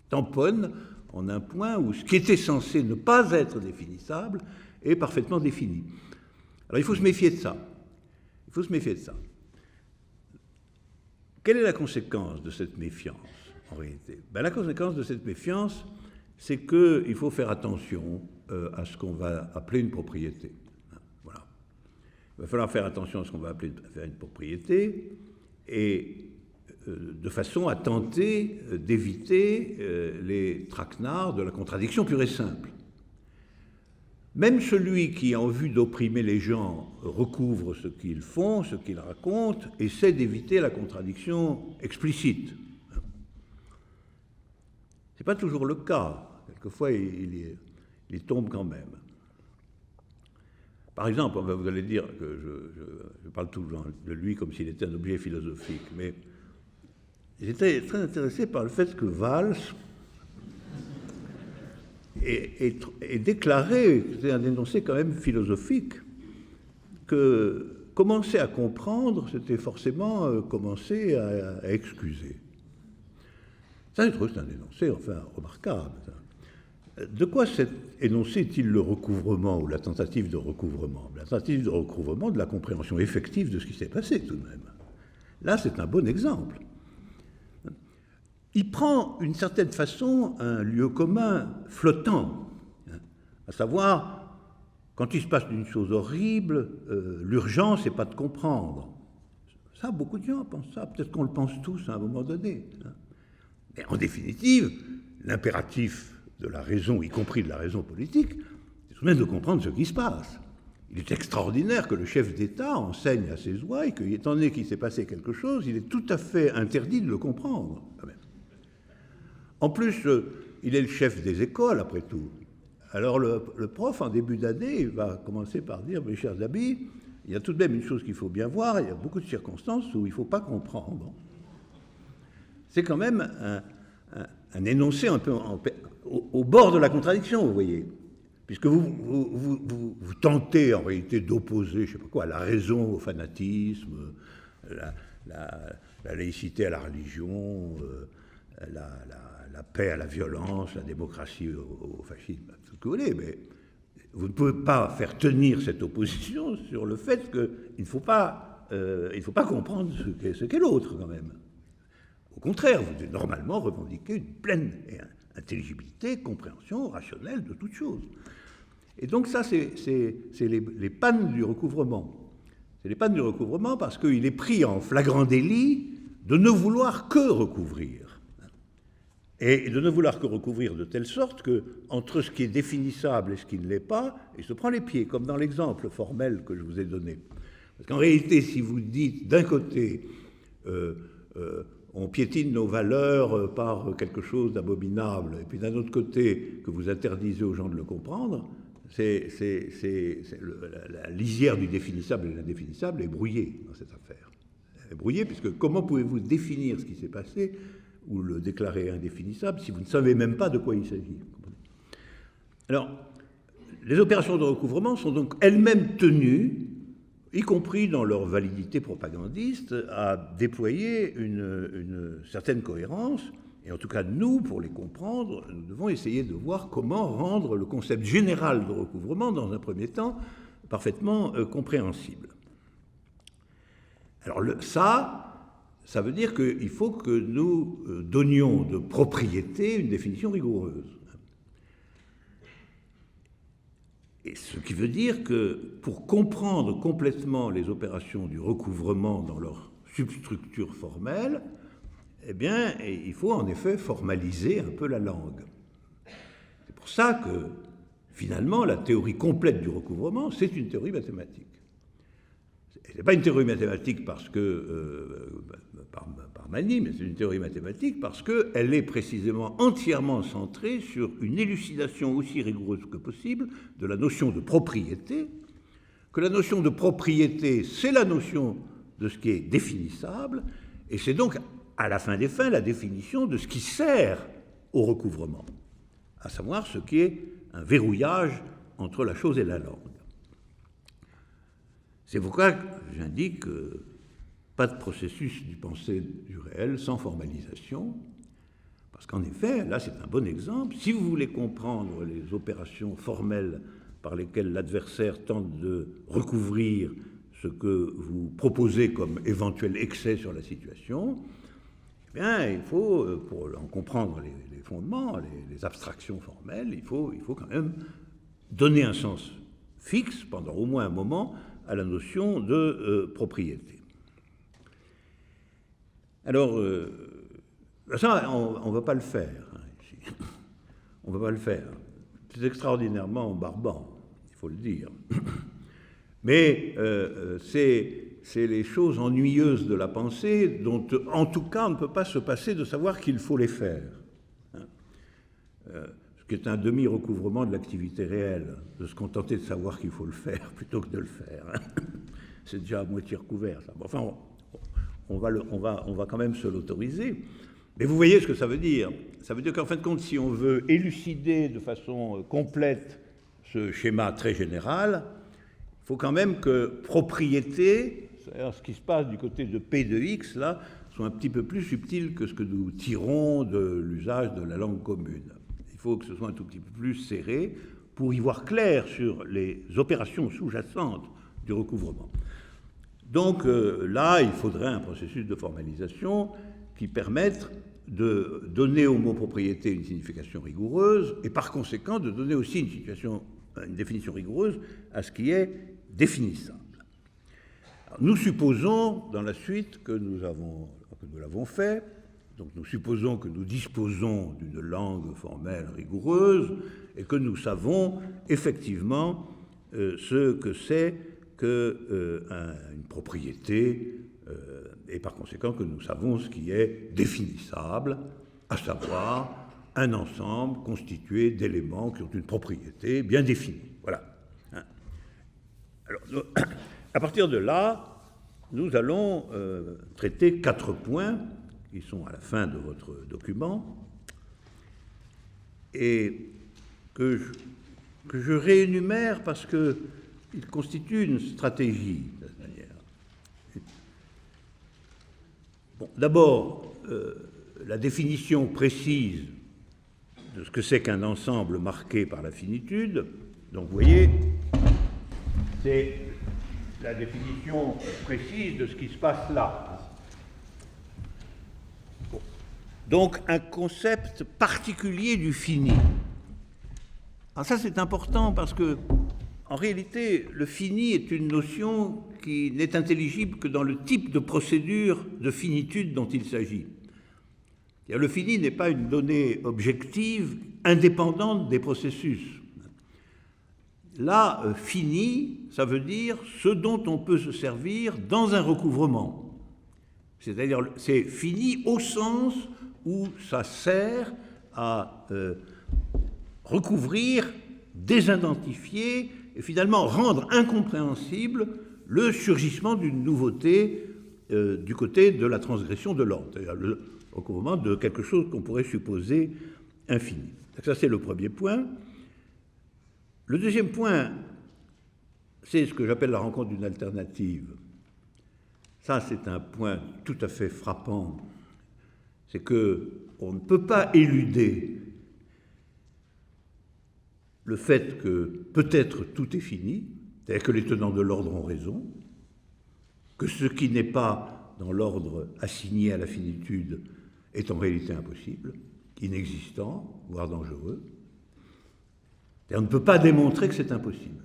tamponne en un point où ce qui était censé ne pas être définissable est parfaitement défini. Alors il faut se méfier de ça. Il faut se méfier de ça. Quelle est la conséquence de cette méfiance, en réalité ? La conséquence de cette méfiance, c'est qu'il faut faire attention à ce qu'on va appeler une propriété. Voilà. Il va falloir faire attention à ce qu'on va appeler une propriété, et de façon à tenter d'éviter les traquenards de la contradiction pure et simple. Même celui qui, en vue d'opprimer les gens, recouvre ce qu'ils font, ce qu'ils racontent, essaie d'éviter la contradiction explicite. Ce n'est pas toujours le cas. Quelquefois, il tombe quand même. Par exemple, vous allez dire que je parle toujours de lui comme s'il était un objet philosophique, mais j'étais très intéressé par le fait que Valls ait déclaré, c'était un énoncé quand même philosophique, que commencer à comprendre, c'était forcément commencer à excuser. Ça, je trouve que c'est un énoncé, enfin, remarquable. De quoi cet énoncé est-il le recouvrement ou la tentative de recouvrement ? La tentative de recouvrement de la compréhension effective de ce qui s'est passé, tout de même. Là, c'est un bon exemple. Il prend, d'une certaine façon, un lieu commun flottant, à savoir, quand il se passe une chose horrible, l'urgence n'est pas de comprendre. Ça, beaucoup de gens pensent ça. Peut-être qu'on le pense tous à un moment donné. Mais en définitive, l'impératif de la raison, y compris de la raison politique, c'est tout de même de comprendre ce qui se passe. Il est extraordinaire que le chef d'État enseigne à ses ouailles qu'étant donné qu'il s'est passé quelque chose, il est tout à fait interdit de le comprendre. En plus, il est le chef des écoles, après tout. Alors le prof, en début d'année, il va commencer par dire « Mes chers amis, il y a tout de même une chose qu'il faut bien voir, il y a beaucoup de circonstances où il ne faut pas comprendre. » C'est quand même un énoncé un peu au bord de la contradiction, vous voyez, puisque vous tentez en réalité d'opposer, je ne sais pas quoi, la raison au fanatisme, la laïcité à la religion, la paix à la violence, la démocratie au fascisme, tout ce que vous voulez, mais vous ne pouvez pas faire tenir cette opposition sur le fait qu'il ne faut pas comprendre ce qu'est l'autre, quand même. Au contraire, vous devez normalement revendiquer une pleine intelligibilité, compréhension rationnelle de toute chose. Et donc ça, c'est les pannes du recouvrement. C'est les pannes du recouvrement parce qu'il est pris en flagrant délit de ne vouloir que recouvrir. Et de ne vouloir que recouvrir de telle sorte qu'entre ce qui est définissable et ce qui ne l'est pas, il se prend les pieds, comme dans l'exemple formel que je vous ai donné. Parce qu'en réalité, si vous dites d'un côté... on piétine nos valeurs par quelque chose d'abominable, et puis d'un autre côté, que vous interdisez aux gens de le comprendre, la lisière du définissable et de l'indéfinissable est brouillée dans cette affaire. Elle est brouillée, puisque comment pouvez-vous définir ce qui s'est passé ou le déclarer indéfinissable si vous ne savez même pas de quoi il s'agit? Alors, les opérations de recouvrement sont donc elles-mêmes tenues, y compris dans leur validité propagandiste, à déployer une certaine cohérence. Et en tout cas, nous, pour les comprendre, nous devons essayer de voir comment rendre le concept général de recouvrement, dans un premier temps, parfaitement compréhensible. Alors ça veut dire qu'il faut que nous donnions de propriété une définition rigoureuse. Et ce qui veut dire que pour comprendre complètement les opérations du recouvrement dans leur substructure formelle, eh bien, il faut en effet formaliser un peu la langue. C'est pour ça que, finalement, la théorie complète du recouvrement, c'est une théorie mathématique. Ce n'est pas une théorie mathématique parce que, par manie, mais c'est une théorie mathématique parce qu'elle est précisément entièrement centrée sur une élucidation aussi rigoureuse que possible de la notion de propriété, que la notion de propriété, c'est la notion de ce qui est définissable, et c'est donc, à la fin des fins, la définition de ce qui sert au recouvrement, à savoir ce qui est un verrouillage entre la chose et la langue. C'est pourquoi j'indique pas de processus du pensée du réel sans formalisation, parce qu'en effet, là c'est un bon exemple. Si vous voulez comprendre les opérations formelles par lesquelles l'adversaire tente de recouvrir ce que vous proposez comme éventuel excès sur la situation, eh bien, il faut, pour en comprendre les fondements, les abstractions formelles, il faut quand même donner un sens fixe, pendant au moins un moment, à la notion de propriété. Alors, ça, on ne va pas le faire, hein, ici. On ne va pas le faire. C'est extraordinairement barbant, il faut le dire. Mais c'est les choses ennuyeuses de la pensée dont, en tout cas, on ne peut pas se passer de savoir qu'il faut les faire. Ce qui est un demi-recouvrement de l'activité réelle, de se contenter de savoir qu'il faut le faire plutôt que de le faire. C'est déjà à moitié recouvert, ça. Enfin, on va quand même se l'autoriser. Mais vous voyez ce que ça veut dire. Ça veut dire qu'en fin de compte, si on veut élucider de façon complète ce schéma très général, il faut quand même que propriété, c'est-à-dire ce qui se passe du côté de P de X, là, soit un petit peu plus subtil que ce que nous tirons de l'usage de la langue commune. Il faut que ce soit un tout petit peu plus serré pour y voir clair sur les opérations sous-jacentes du recouvrement. Donc là, il faudrait un processus de formalisation qui permette de donner au mot propriété une signification rigoureuse et par conséquent de donner aussi une définition rigoureuse à ce qui est définissable. Alors, nous supposons dans la suite que nous l'avons fait. Donc nous supposons que nous disposons d'une langue formelle rigoureuse et que nous savons effectivement ce que c'est qu'une propriété et par conséquent que nous savons ce qui est définissable, à savoir un ensemble constitué d'éléments qui ont une propriété bien définie. Voilà. Alors, à partir de là, nous allons traiter 4 points qui sont à la fin de votre document, et que je réénumère parce qu'ils constituent une stratégie, de cette manière. Bon, d'abord, la définition précise de ce que c'est qu'un ensemble marqué par la finitude. Donc, vous voyez, c'est la définition précise de ce qui se passe là. Donc, un concept particulier du fini. Alors ça, c'est important parce que, en réalité, le fini est une notion qui n'est intelligible que dans le type de procédure de finitude dont il s'agit. Le fini n'est pas une donnée objective indépendante des processus. Là, fini, ça veut dire ce dont on peut se servir dans un recouvrement. C'est-à-dire, c'est fini au sens où ça sert à recouvrir, désidentifier et finalement rendre incompréhensible le surgissement d'une nouveauté du côté de la transgression de l'ordre, c'est-à-dire le recouvrement de quelque chose qu'on pourrait supposer infini. Donc ça, c'est le premier point. Le deuxième point, c'est ce que j'appelle la rencontre d'une alternative. Ça, c'est un point tout à fait frappant. C'est qu'on ne peut pas éluder le fait que peut-être tout est fini, c'est-à-dire que les tenants de l'ordre ont raison, que ce qui n'est pas dans l'ordre assigné à la finitude est en réalité impossible, inexistant, voire dangereux. Et on ne peut pas démontrer que c'est impossible.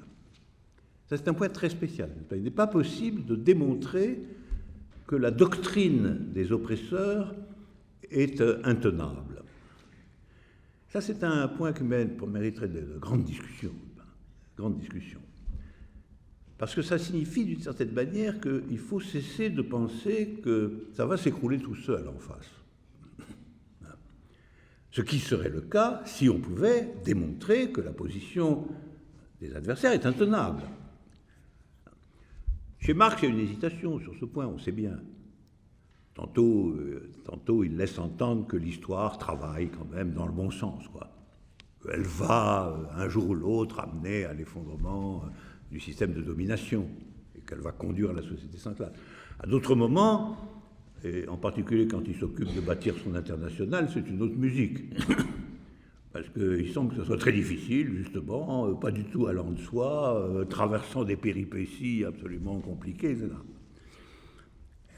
Ça, c'est un point très spécial. Il n'est pas possible de démontrer que la doctrine des oppresseurs est intenable. Ça, c'est un point qui mériterait de grandes discussions. Parce que ça signifie, d'une certaine manière, qu'il faut cesser de penser que ça va s'écrouler tout seul en face. Ce qui serait le cas si on pouvait démontrer que la position des adversaires est intenable. Chez Marx, il y a une hésitation sur ce point, on sait bien. Tantôt il laisse entendre que l'histoire travaille quand même dans le bon sens, quoi. Elle va, un jour ou l'autre, amener à l'effondrement du système de domination et qu'elle va conduire la société sans classe. À d'autres moments, et en particulier quand il s'occupe de bâtir son international, c'est une autre musique. Parce qu'il semble que ce soit très difficile, justement, pas du tout allant de soi, traversant des péripéties absolument compliquées, etc.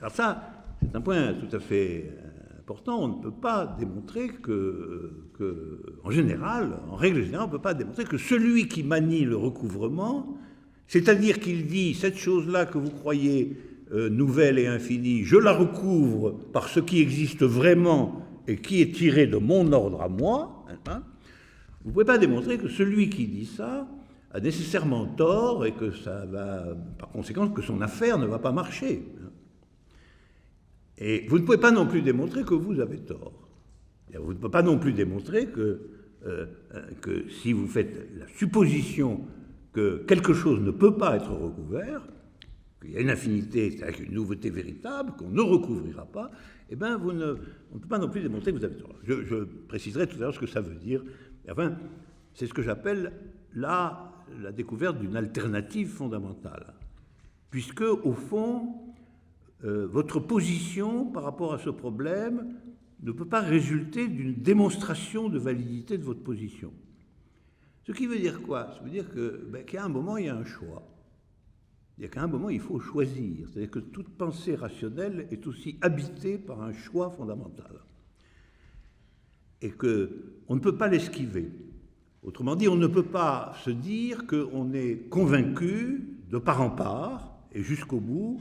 Alors ça, c'est un point tout à fait important. On ne peut pas démontrer en général, en règle générale, on ne peut pas démontrer que celui qui manie le recouvrement, c'est-à-dire qu'il dit cette chose-là que vous croyez nouvelle et infinie, je la recouvre par ce qui existe vraiment et qui est tiré de mon ordre à moi, hein, vous ne pouvez pas démontrer que celui qui dit ça a nécessairement tort et que ça va, par conséquent, que son affaire ne va pas marcher. Et vous ne pouvez pas non plus démontrer que vous avez tort. Vous ne pouvez pas non plus démontrer que si vous faites la supposition que quelque chose ne peut pas être recouvert, qu'il y a une infinité, c'est-à-dire une nouveauté véritable, qu'on ne recouvrira pas, eh bien, on ne peut pas non plus démontrer que vous avez tort. Je préciserai tout à l'heure ce que ça veut dire. Enfin, c'est ce que j'appelle la découverte d'une alternative fondamentale. Puisque, au fond, votre position par rapport à ce problème ne peut pas résulter d'une démonstration de validité de votre position. Ce qui veut dire quoi? Ça veut dire qu'à un moment, il y a un choix. Il y a qu'à un moment, il faut choisir. C'est-à-dire que toute pensée rationnelle est aussi habitée par un choix fondamental. Et qu'on ne peut pas l'esquiver. Autrement dit, on ne peut pas se dire qu'on est convaincu de part en part, et jusqu'au bout,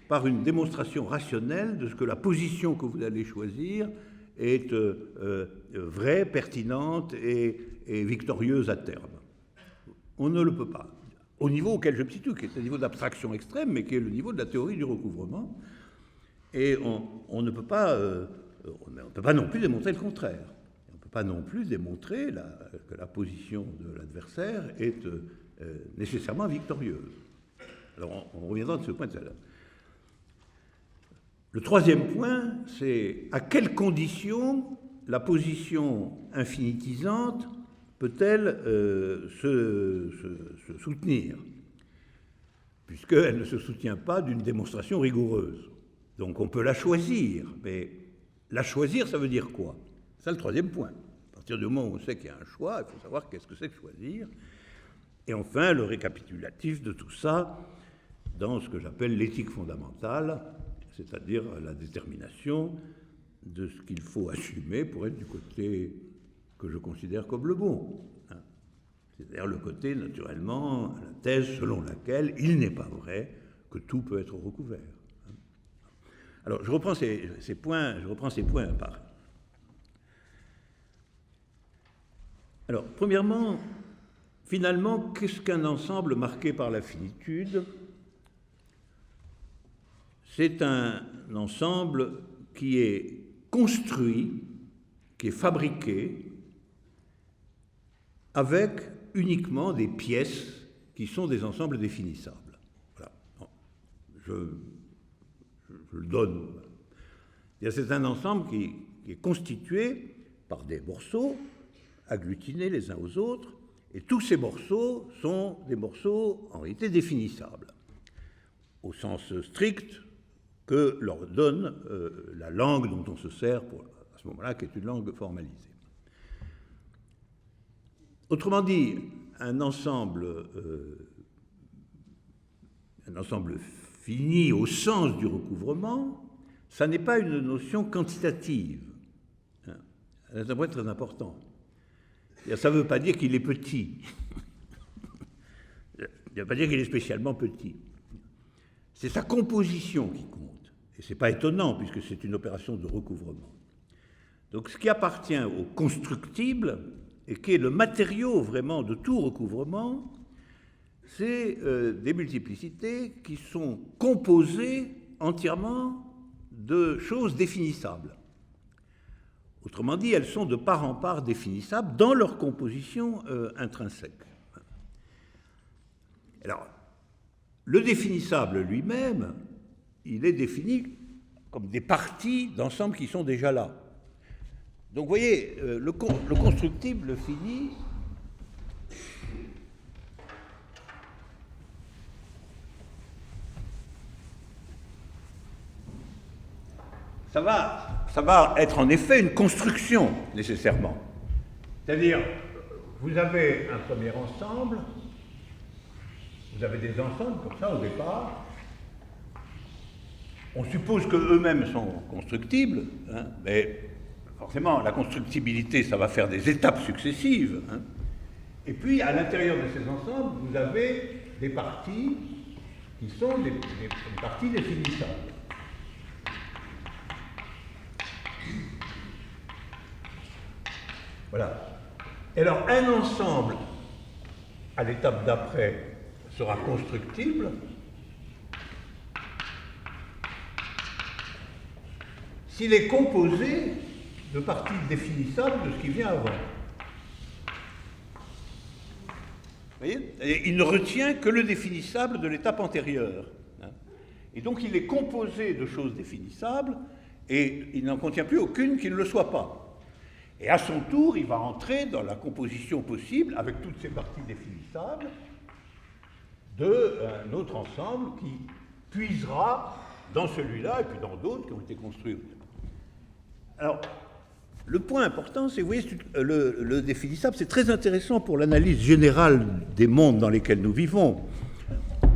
par une démonstration rationnelle de ce que la position que vous allez choisir est vraie, pertinente et victorieuse à terme. On ne le peut pas. Au niveau auquel je me situe, qui est un niveau d'abstraction extrême, mais qui est le niveau de la théorie du recouvrement. Et on ne peut pas non plus démontrer le contraire. On ne peut pas non plus démontrer que la position de l'adversaire est nécessairement victorieuse. Alors on reviendra de ce point tout à l'heure. Le troisième point, c'est à quelles conditions la position infinitisante peut-elle se soutenir, puisqu'elle ne se soutient pas d'une démonstration rigoureuse. Donc on peut la choisir, mais la choisir, ça veut dire quoi? C'est ça le troisième point. À partir du moment où on sait qu'il y a un choix, il faut savoir qu'est-ce que c'est que choisir. Et enfin, le récapitulatif de tout ça, dans ce que j'appelle l'éthique fondamentale, c'est-à-dire la détermination de ce qu'il faut assumer pour être du côté que je considère comme le bon. C'est-à-dire le côté, naturellement, la thèse selon laquelle il n'est pas vrai que tout peut être recouvert. Alors, je reprends ces points à part. Alors, premièrement, finalement, qu'est-ce qu'un ensemble marqué par la finitude? c'est un ensemble qui est construit, qui est fabriqué avec uniquement des pièces qui sont des ensembles définissables. Voilà. Je le donne. C'est un ensemble qui est constitué par des morceaux agglutinés les uns aux autres, et tous ces morceaux sont des morceaux en réalité définissables, au sens strict que leur donne la langue dont on se sert à ce moment-là, qui est une langue formalisée. Autrement dit, un ensemble fini au sens du recouvrement, ça n'est pas une notion quantitative. C'est un point très important. Ça ne veut pas dire qu'il est petit. Ça ne veut pas dire qu'il est spécialement petit. C'est sa composition qui compte. Et ce n'est pas étonnant, puisque c'est une opération de recouvrement. Donc ce qui appartient au constructible, et qui est le matériau vraiment de tout recouvrement, c'est des multiplicités qui sont composées entièrement de choses définissables. Autrement dit, elles sont de part en part définissables dans leur composition intrinsèque. Alors, le définissable lui-même, il est défini comme des parties d'ensemble qui sont déjà là. Donc, vous voyez, le constructible, le fini, ça va être en effet une construction, nécessairement. C'est-à-dire, vous avez un premier ensemble, vous avez des ensembles comme ça au départ, on suppose qu'eux-mêmes sont constructibles, hein, mais forcément, la constructibilité, ça va faire des étapes successives. Hein. Et puis, à l'intérieur de ces ensembles, vous avez des parties qui sont des parties définissables. Voilà. Et alors, un ensemble, à l'étape d'après, sera constructible s'il est composé de parties définissables de ce qui vient avant. Vous voyez ? Et il ne retient que le définissable de l'étape antérieure. Et donc il est composé de choses définissables et il n'en contient plus aucune qui ne le soit pas. Et à son tour, il va entrer dans la composition possible, avec toutes ces parties définissables, d'un autre ensemble qui puisera dans celui-là et puis dans d'autres qui ont été construits. Alors, le point important, c'est, vous voyez, le définissable, c'est très intéressant pour l'analyse générale des mondes dans lesquels nous vivons.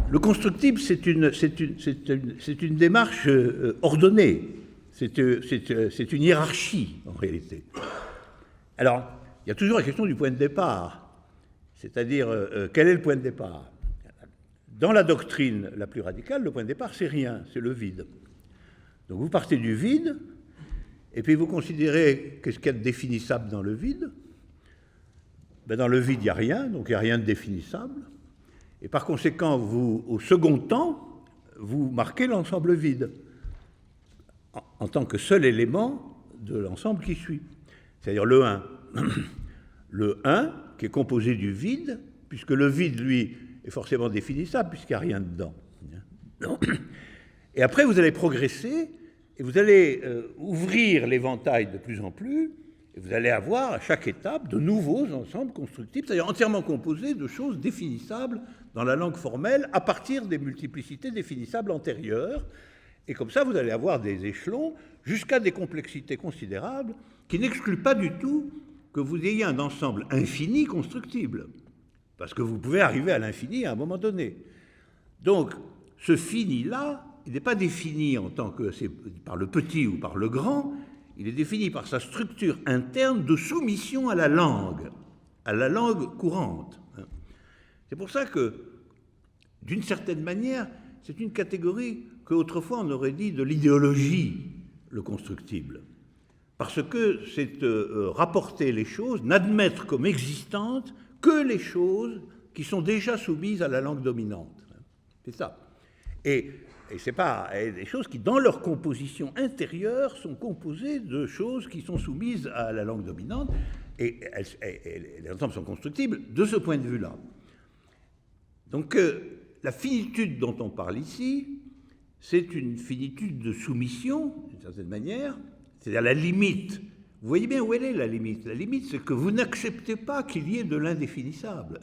Le constructible, c'est une démarche ordonnée, c'est une hiérarchie, en réalité. Alors, il y a toujours la question du point de départ, c'est-à-dire, quel est le point de départ ? Dans la doctrine la plus radicale, le point de départ, c'est rien, c'est le vide. Donc vous partez du vide, et puis vous considérez qu'est-ce qu'il y a de définissable dans le vide. Ben dans le vide, il n'y a rien, donc il n'y a rien de définissable. Et par conséquent, vous, au second temps, vous marquez l'ensemble vide, en tant que seul élément de l'ensemble qui suit. C'est-à-dire le 1. Le 1, qui est composé du vide, puisque le vide, lui, est forcément définissable, puisqu'il n'y a rien dedans. Et après, vous allez progresser, et vous allez ouvrir l'éventail de plus en plus, et vous allez avoir à chaque étape de nouveaux ensembles constructibles, c'est-à-dire entièrement composés de choses définissables dans la langue formelle à partir des multiplicités définissables antérieures. Et comme ça, vous allez avoir des échelons jusqu'à des complexités considérables qui n'excluent pas du tout que vous ayez un ensemble infini constructible. Parce que vous pouvez arriver à l'infini à un moment donné. Donc, ce fini-là, il n'est pas défini en tant que c'est par le petit ou par le grand, il est défini par sa structure interne de soumission à la langue courante. C'est pour ça que, d'une certaine manière, c'est une catégorie qu'autrefois on aurait dit de l'idéologie, le constructible. Parce que c'est rapporter les choses, n'admettre comme existantes que les choses qui sont déjà soumises à la langue dominante. C'est ça. Et ce n'est pas des choses qui, dans leur composition intérieure, sont composées de choses qui sont soumises à la langue dominante, et les ensembles sont constructibles de ce point de vue-là. Donc, la finitude dont on parle ici, c'est une finitude de soumission, d'une certaine manière, c'est-à-dire la limite. Vous voyez bien où elle est, la limite. La limite, c'est que vous n'acceptez pas qu'il y ait de l'indéfinissable.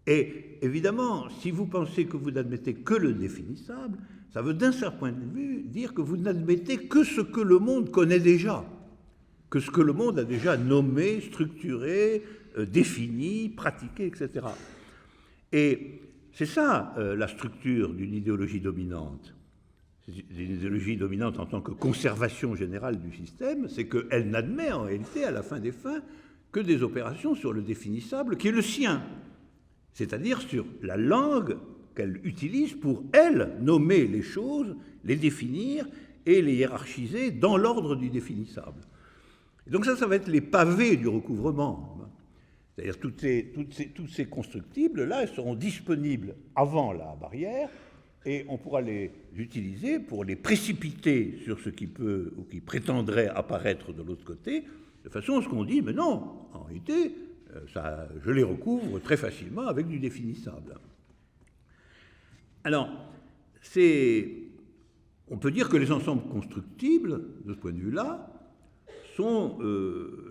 Et évidemment, si vous pensez que vous n'admettez que le définissable, ça veut d'un certain point de vue dire que vous n'admettez que ce que le monde connaît déjà, que ce que le monde a déjà nommé, structuré, défini, pratiqué, etc. Et c'est ça la structure d'une idéologie dominante. Une idéologie dominante en tant que conservation générale du système, c'est qu'elle n'admet en réalité, à la fin des fins, que des opérations sur le définissable qui est le sien, c'est-à-dire sur la langue qu'elle utilise pour, elle, nommer les choses, les définir et les hiérarchiser dans l'ordre du définissable. Et donc ça va être les pavés du recouvrement. C'est-à-dire tous ces constructibles-là, seront disponibles avant la barrière, et on pourra les utiliser pour les précipiter sur ce qui peut ou qui prétendrait apparaître de l'autre côté, de façon à ce qu'on dit, mais non, en réalité, je les recouvre très facilement avec du définissable. Alors, on peut dire que les ensembles constructibles, de ce point de vue-là, sont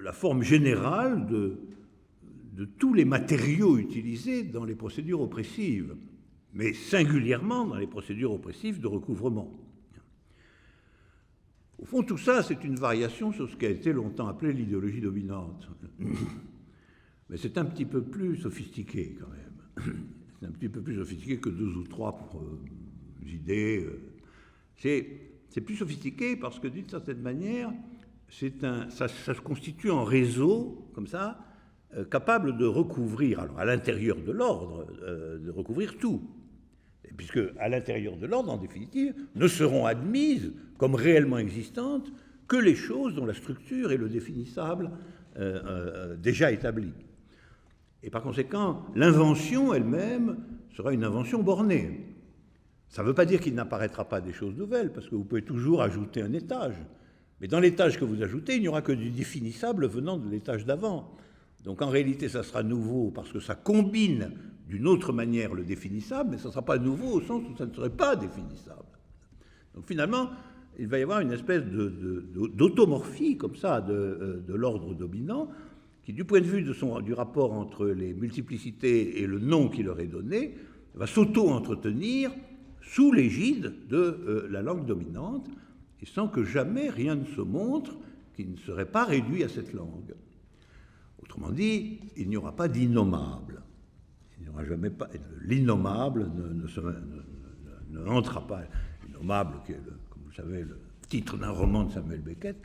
la forme générale de tous les matériaux utilisés dans les procédures oppressives, mais singulièrement dans les procédures oppressives de recouvrement. Au fond, tout ça, c'est une variation sur ce qui a été longtemps appelé l'idéologie dominante. Mais c'est un petit peu plus sophistiqué, quand même. C'est un petit peu plus sophistiqué que 2 ou 3 idées. C'est plus sophistiqué parce que, d'une certaine manière, ça se constitue en réseau, comme ça, capable de recouvrir, alors à l'intérieur de l'ordre, de recouvrir tout. Puisque à l'intérieur de l'ordre, en définitive, ne seront admises comme réellement existantes que les choses dont la structure est le définissable déjà établi. Et par conséquent, l'invention elle-même sera une invention bornée. Ça ne veut pas dire qu'il n'apparaîtra pas des choses nouvelles, parce que vous pouvez toujours ajouter un étage. Mais dans l'étage que vous ajoutez, il n'y aura que du définissable venant de l'étage d'avant. Donc en réalité, ça sera nouveau parce que ça combine d'une autre manière le définissable, mais ça ne sera pas nouveau au sens où ça ne serait pas définissable. Donc finalement, il va y avoir une espèce d'automorphie comme ça de l'ordre dominant qui, du point de vue du rapport entre les multiplicités et le nom qui leur est donné, va s'auto-entretenir sous l'égide de la langue dominante et sans que jamais rien ne se montre qui ne serait pas réduit à cette langue. Autrement dit, il n'y aura pas d'innommable. Il n'y aura jamais pas. L'innommable ne entrera pas. L'innommable, qui est, comme vous savez, le titre d'un roman de Samuel Beckett,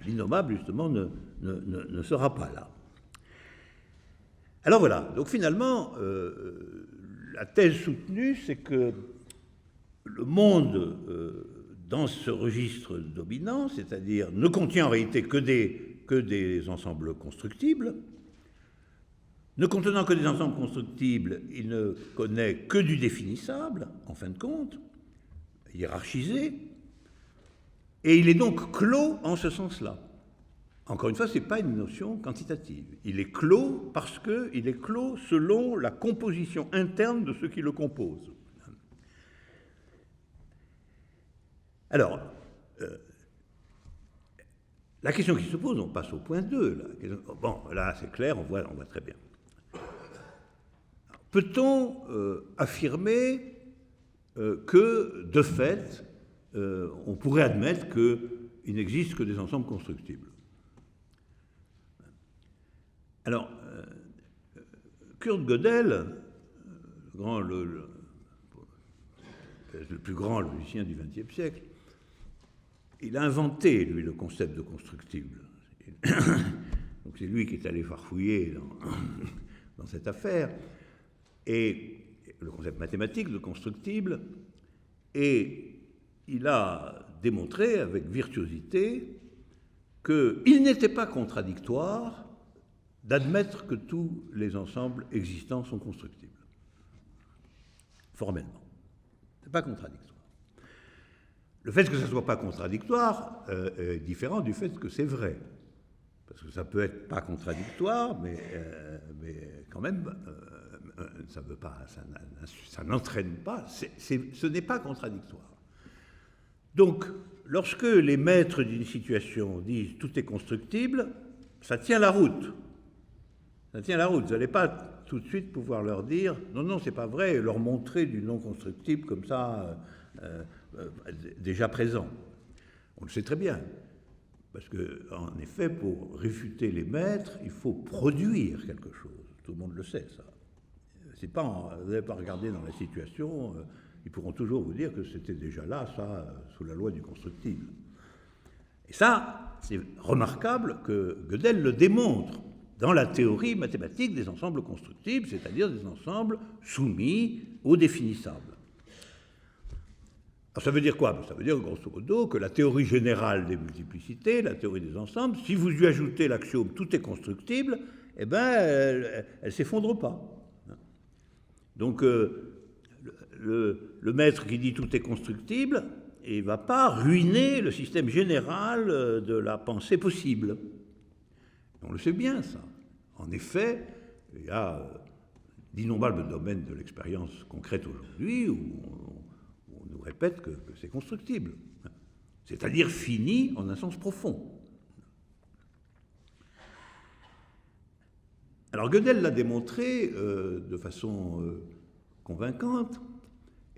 l'innommable, justement, ne sera pas là. Alors voilà. Donc finalement, la thèse soutenue, c'est que le monde, dans ce registre dominant, c'est-à-dire ne contient en réalité que des ensembles constructibles. Ne contenant que des ensembles constructibles, il ne connaît que du définissable, en fin de compte, hiérarchisé, et il est donc clos en ce sens-là. Encore une fois, ce n'est pas une notion quantitative. Il est clos parce qu'il est clos selon la composition interne de ceux qui le composent. Alors, la question qui se pose, on passe au point 2. Là. Bon, là, c'est clair, on voit très bien. Peut-on affirmer que, de fait, on pourrait admettre qu'il n'existe que des ensembles constructibles? Alors, Kurt Gödel, le plus grand logicien du XXe siècle, il a inventé, lui, le concept de constructible. Donc c'est lui qui est allé farfouiller dans cette affaire. Et le concept mathématique de constructible, et il a démontré avec virtuosité qu'il n'était pas contradictoire d'admettre que tous les ensembles existants sont constructibles, formellement. C'est pas contradictoire. Le fait que ça ne soit pas contradictoire est différent du fait que c'est vrai. Parce que ça peut être pas contradictoire, mais quand même, ça veut pas, ça n'entraîne pas, ce n'est pas contradictoire. Donc, lorsque les maîtres d'une situation disent tout est constructible, ça tient la route. Ça tient la route. Vous n'allez pas tout de suite pouvoir leur dire non, non, c'est pas vrai, et leur montrer du non constructible comme ça, déjà présent. On le sait très bien. Parce qu'en effet, pour réfuter les maîtres, il faut produire quelque chose. Tout le monde le sait, ça. C'est pas, vous n'avez pas regardé dans la situation, ils pourront toujours vous dire que c'était déjà là, ça, sous la loi du constructible. Et ça, c'est remarquable que Gödel le démontre dans la théorie mathématique des ensembles constructibles, c'est-à-dire des ensembles soumis au définissable. Alors ça veut dire quoi? Ça veut dire grosso modo que la théorie générale des multiplicités, la théorie des ensembles, si vous lui ajoutez l'axiome tout est constructible, eh ben, elle ne s'effondre pas. Donc le maître qui dit tout est constructible, il ne va pas ruiner le système général de la pensée possible. On le sait bien, ça. En effet, il y a d'innombrables domaines de l'expérience concrète aujourd'hui où on nous répète que c'est constructible, c'est-à-dire fini en un sens profond. Alors Gödel l'a démontré de façon convaincante,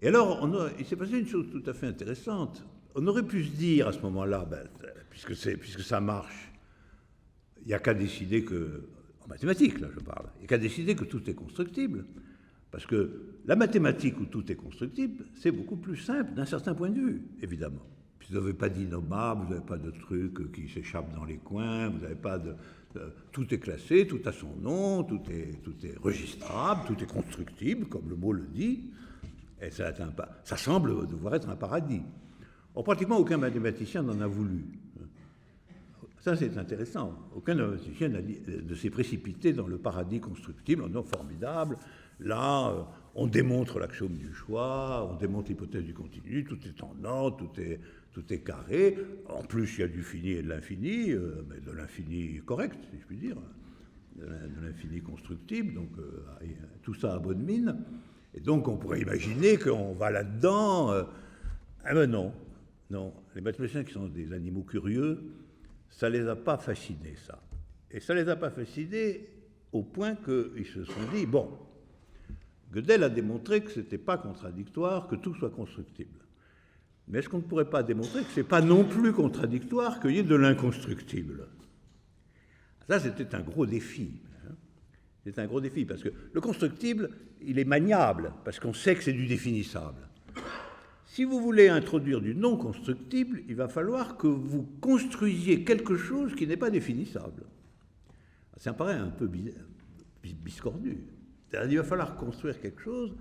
et alors il s'est passé une chose tout à fait intéressante. On aurait pu se dire à ce moment-là, puisque ça marche, il n'y a qu'à décider que, en mathématiques là je parle, il n'y a qu'à décider que tout est constructible. Parce que la mathématique où tout est constructible, c'est beaucoup plus simple d'un certain point de vue, évidemment. Puis vous n'avez pas d'innommable, vous n'avez pas de trucs qui s'échappent dans les coins, vous n'avez pas de... tout est classé, tout a son nom, tout est registrable, tout est constructible, comme le mot le dit, et ça semble devoir être un paradis. Or, pratiquement aucun mathématicien n'en a voulu. Ça, c'est intéressant. Aucun mathématicien ne s'est précipité dans le paradis constructible en disant formidable. Là, on démontre l'axiome du choix, on démontre l'hypothèse du continu, tout est en ordre, tout est carré. En plus, il y a du fini et de l'infini, mais de l'infini correct, si je puis dire, de l'infini constructible, donc tout ça à bonne mine. Et donc, on pourrait imaginer qu'on va là-dedans. Mais non, les mathématiciens qui sont des animaux curieux, ça ne les a pas fascinés, ça. Et ça ne les a pas fascinés au point qu'ils se sont dit, bon, Gödel a démontré que ce n'était pas contradictoire, que tout soit constructible. Mais est-ce qu'on ne pourrait pas démontrer que ce n'est pas non plus contradictoire qu'il y ait de l'inconstructible? Ça, c'était un gros défi. C'est un gros défi, parce que le constructible, il est maniable, parce qu'on sait que c'est du définissable. Si vous voulez introduire du non-constructible, il va falloir que vous construisiez quelque chose qui n'est pas définissable. Ça me paraît un peu biscornu. C'est-à-dire qu'il va falloir construire quelque chose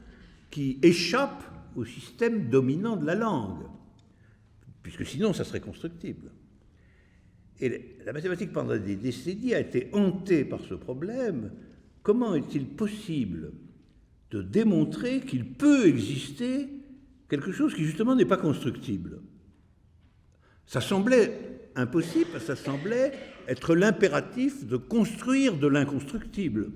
qui échappe au système dominant de la langue, puisque sinon ça serait constructible. Et la mathématique, pendant des décennies, a été hantée par ce problème. Comment est-il possible de démontrer qu'il peut exister quelque chose qui, justement, n'est pas constructible? Ça semblait impossible, parce que ça semblait être l'impératif de construire de l'inconstructible.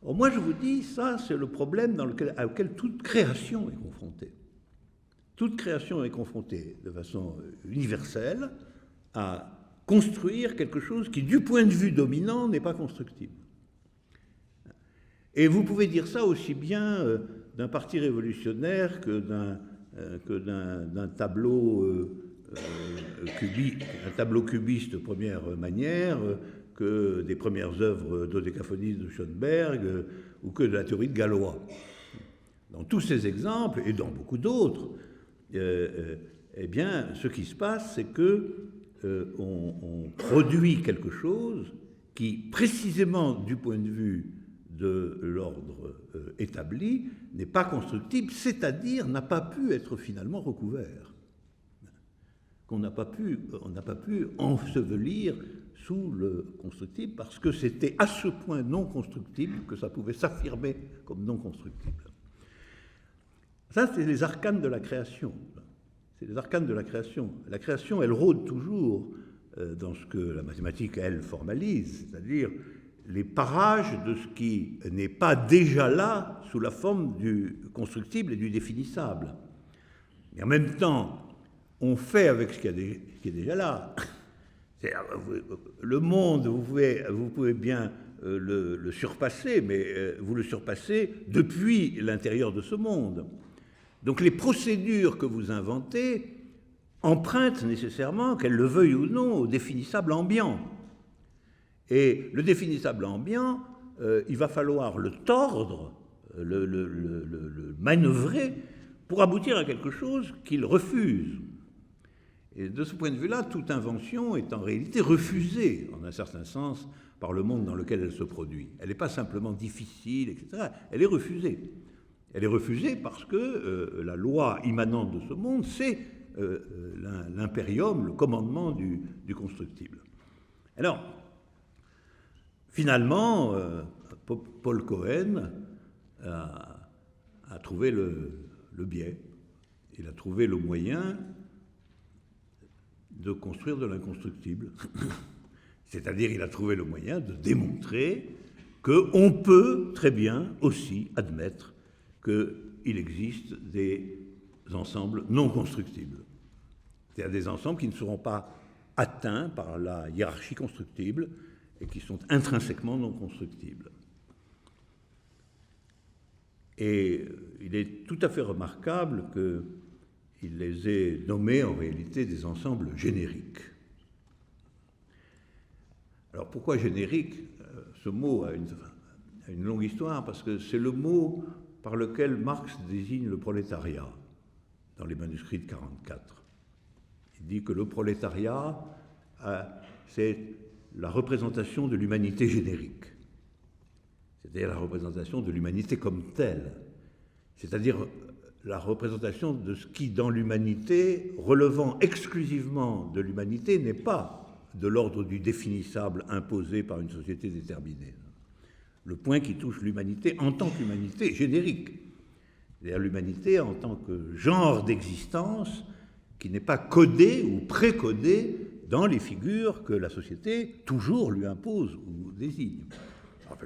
Or, moi, je vous dis, ça, c'est le problème auquel toute création est confrontée. Toute création est confrontée de façon universelle à construire quelque chose qui, du point de vue dominant, n'est pas constructible. Et vous pouvez dire ça aussi bien d'un parti révolutionnaire que d'un tableau cubiste de première manière, que des premières œuvres dodécaphonistes de Schoenberg, ou que de la théorie de Galois. Dans tous ces exemples, et dans beaucoup d'autres, eh bien, ce qui se passe, c'est que on produit quelque chose qui, précisément du point de vue de l'ordre établi, n'est pas constructible, c'est-à-dire n'a pas pu être finalement recouvert. On n'a pas pu ensevelir sous le constructible parce que c'était à ce point non constructible que ça pouvait s'affirmer comme non constructible. Ça, c'est les arcanes de la création. C'est les arcanes de la création. La création, elle rôde toujours dans ce que la mathématique, elle, formalise, c'est-à-dire les parages de ce qui n'est pas déjà là sous la forme du constructible et du définissable. Mais en même temps, on fait avec ce qui est déjà là. Le monde, vous pouvez bien le surpasser, mais vous le surpassez depuis l'intérieur de ce monde. Donc les procédures que vous inventez empruntent nécessairement, qu'elles le veuillent ou non, au définissable ambiant. Et le définissable ambiant, il va falloir le tordre, le manœuvrer pour aboutir à quelque chose qu'il refuse. Et de ce point de vue-là, toute invention est en réalité refusée, en un certain sens, par le monde dans lequel elle se produit. Elle n'est pas simplement difficile, etc. Elle est refusée. Elle est refusée parce que la loi immanente de ce monde, c'est l'impérium, le commandement du constructible. Alors, finalement, Paul Cohen a trouvé le biais. Il a trouvé le moyen de construire de l'inconstructible. C'est-à-dire, il a trouvé le moyen de démontrer qu'on peut très bien aussi admettre qu'il existe des ensembles non constructibles. C'est-à-dire des ensembles qui ne seront pas atteints par la hiérarchie constructible et qui sont intrinsèquement non constructibles. Et il est tout à fait remarquable qu'il les ait nommés en réalité des ensembles génériques. Alors pourquoi générique? Ce mot a une longue histoire, parce que c'est le mot par lequel Marx désigne le prolétariat dans les manuscrits de 1944. Il dit que le prolétariat, c'est la représentation de l'humanité générique, c'est-à-dire la représentation de l'humanité comme telle, c'est-à-dire la représentation de ce qui, dans l'humanité, relevant exclusivement de l'humanité, n'est pas de l'ordre du définissable imposé par une société déterminée. Le point qui touche l'humanité en tant qu'humanité générique, c'est-à-dire l'humanité en tant que genre d'existence qui n'est pas codé ou précodé dans les figures que la société toujours lui impose ou désigne.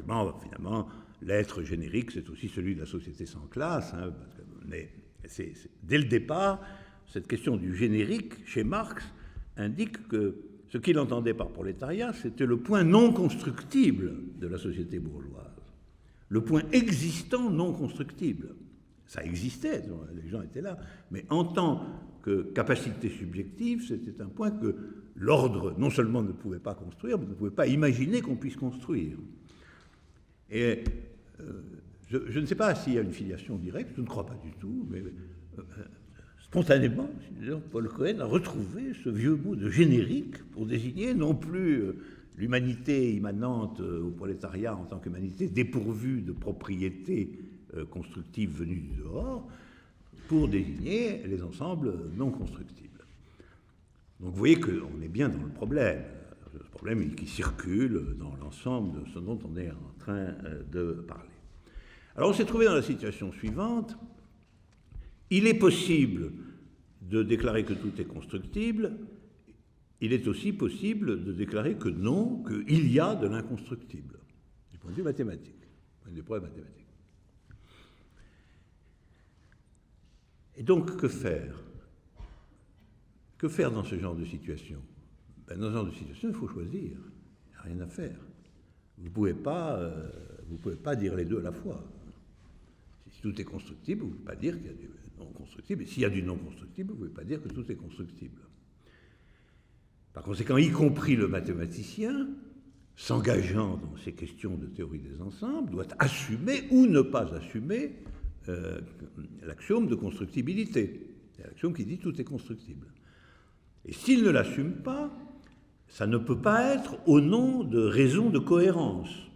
Alors, finalement, l'être générique, c'est aussi celui de la société sans classe, hein, mais dès le départ, cette question du générique, chez Marx, indique que ce qu'il entendait par prolétariat, c'était le point non constructible de la société bourgeoise, le point existant non constructible. Ça existait, les gens étaient là, mais en tant que capacité subjective, c'était un point que l'ordre non seulement ne pouvait pas construire, mais ne pouvait pas imaginer qu'on puisse construire. Et je ne sais pas s'il y a une filiation directe, je ne crois pas du tout, mais spontanément, Paul Cohen a retrouvé ce vieux mot de générique pour désigner non plus l'humanité immanente au prolétariat en tant qu'humanité dépourvue de propriétés constructives venues du dehors, pour désigner les ensembles non constructibles. Donc vous voyez qu'on est bien dans le problème qui circule dans l'ensemble de ce dont on est en train de parler. Alors on s'est trouvé dans la situation suivante. Il est possible de déclarer que tout est constructible, il est aussi possible de déclarer que non, qu'il y a de l'inconstructible, du point de vue mathématique, du point de vue des preuves mathématiques. Et donc, que faire? Que faire dans ce genre de situation? Dans ce genre de situation, il faut choisir. Il n'y a rien à faire. Vous ne pouvez pas dire les deux à la fois. Si tout est constructible, vous ne pouvez pas dire qu'il y a du non-constructible. Et s'il y a du non-constructible, vous ne pouvez pas dire que tout est constructible. Par conséquent, y compris le mathématicien, s'engageant dans ces questions de théorie des ensembles, doit assumer ou ne pas assumer l'axiome de constructibilité. C'est l'axiome qui dit tout est constructible. Et s'il ne l'assume pas, ça ne peut pas être au nom de raisons de cohérence.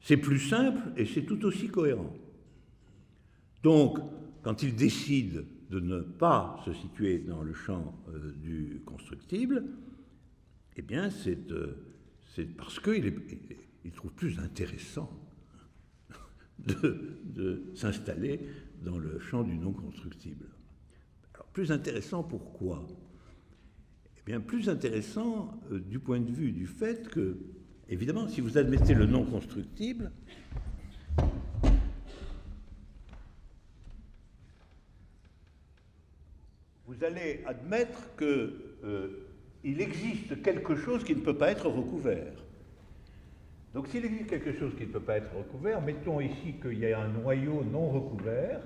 C'est plus simple et c'est tout aussi cohérent. Donc, quand il décide de ne pas se situer dans le champ du constructible, eh bien, c'est parce qu'il trouve plus intéressant de s'installer dans le champ du non constructible. Alors, plus intéressant, pourquoi? Eh bien, plus intéressant du point de vue du fait que, évidemment, si vous admettez le non constructible, vous allez admettre qu'il existe quelque chose qui ne peut pas être recouvert. Donc s'il existe quelque chose qui ne peut pas être recouvert, mettons ici qu'il y a un noyau non recouvert.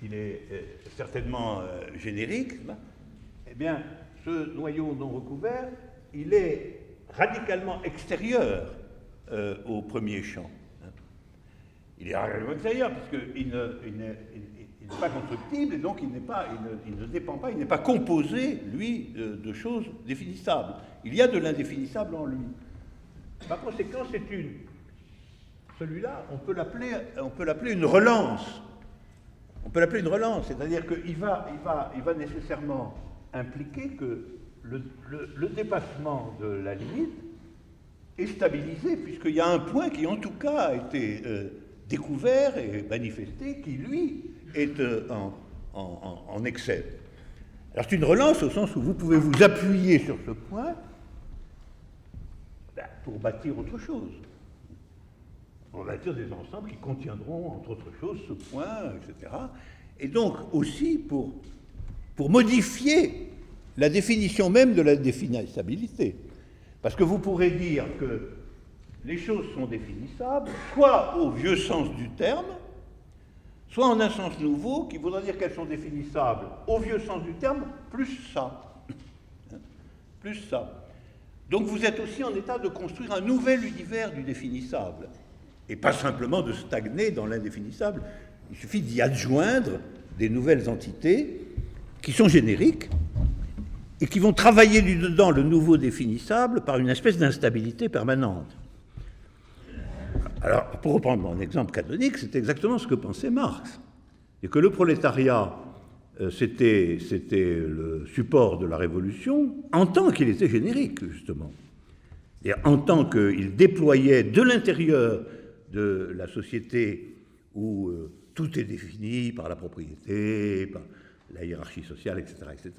Il est certainement générique. Eh bien, ce noyau non recouvert, il est radicalement extérieur au premier champ. Il est radicalement extérieur parce qu'il n'est pas constructible et donc il ne dépend pas, il n'est pas composé, lui, de choses définissables. Il y a de l'indéfinissable en lui. Par conséquent, celui-là, on peut l'appeler une relance. On peut l'appeler une relance, c'est-à-dire qu'il va nécessairement impliquer que le dépassement de la limite est stabilisé, puisqu'il y a un point qui, en tout cas, a été découvert et manifesté, qui, lui, est en excès. Alors, c'est une relance au sens où vous pouvez vous appuyer sur ce point pour bâtir autre chose. Pour bâtir des ensembles qui contiendront, entre autres choses, ce point, etc. Et donc, aussi, pour modifier la définition même de la définissabilité. Parce que vous pourrez dire que les choses sont définissables, soit au vieux sens du terme, soit en un sens nouveau, qui voudra dire qu'elles sont définissables au vieux sens du terme, plus ça. Plus ça. Donc vous êtes aussi en état de construire un nouvel univers du définissable, et pas simplement de stagner dans l'indéfinissable. Il suffit d'y adjoindre des nouvelles entités qui sont génériques et qui vont travailler du dedans le nouveau définissable par une espèce d'instabilité permanente. Alors, pour reprendre mon exemple canonique, c'est exactement ce que pensait Marx. Et que le prolétariat, c'était le support de la révolution en tant qu'il était générique, justement. Et en tant qu'il déployait de l'intérieur de la société où tout est défini par la propriété, par la hiérarchie sociale, etc.,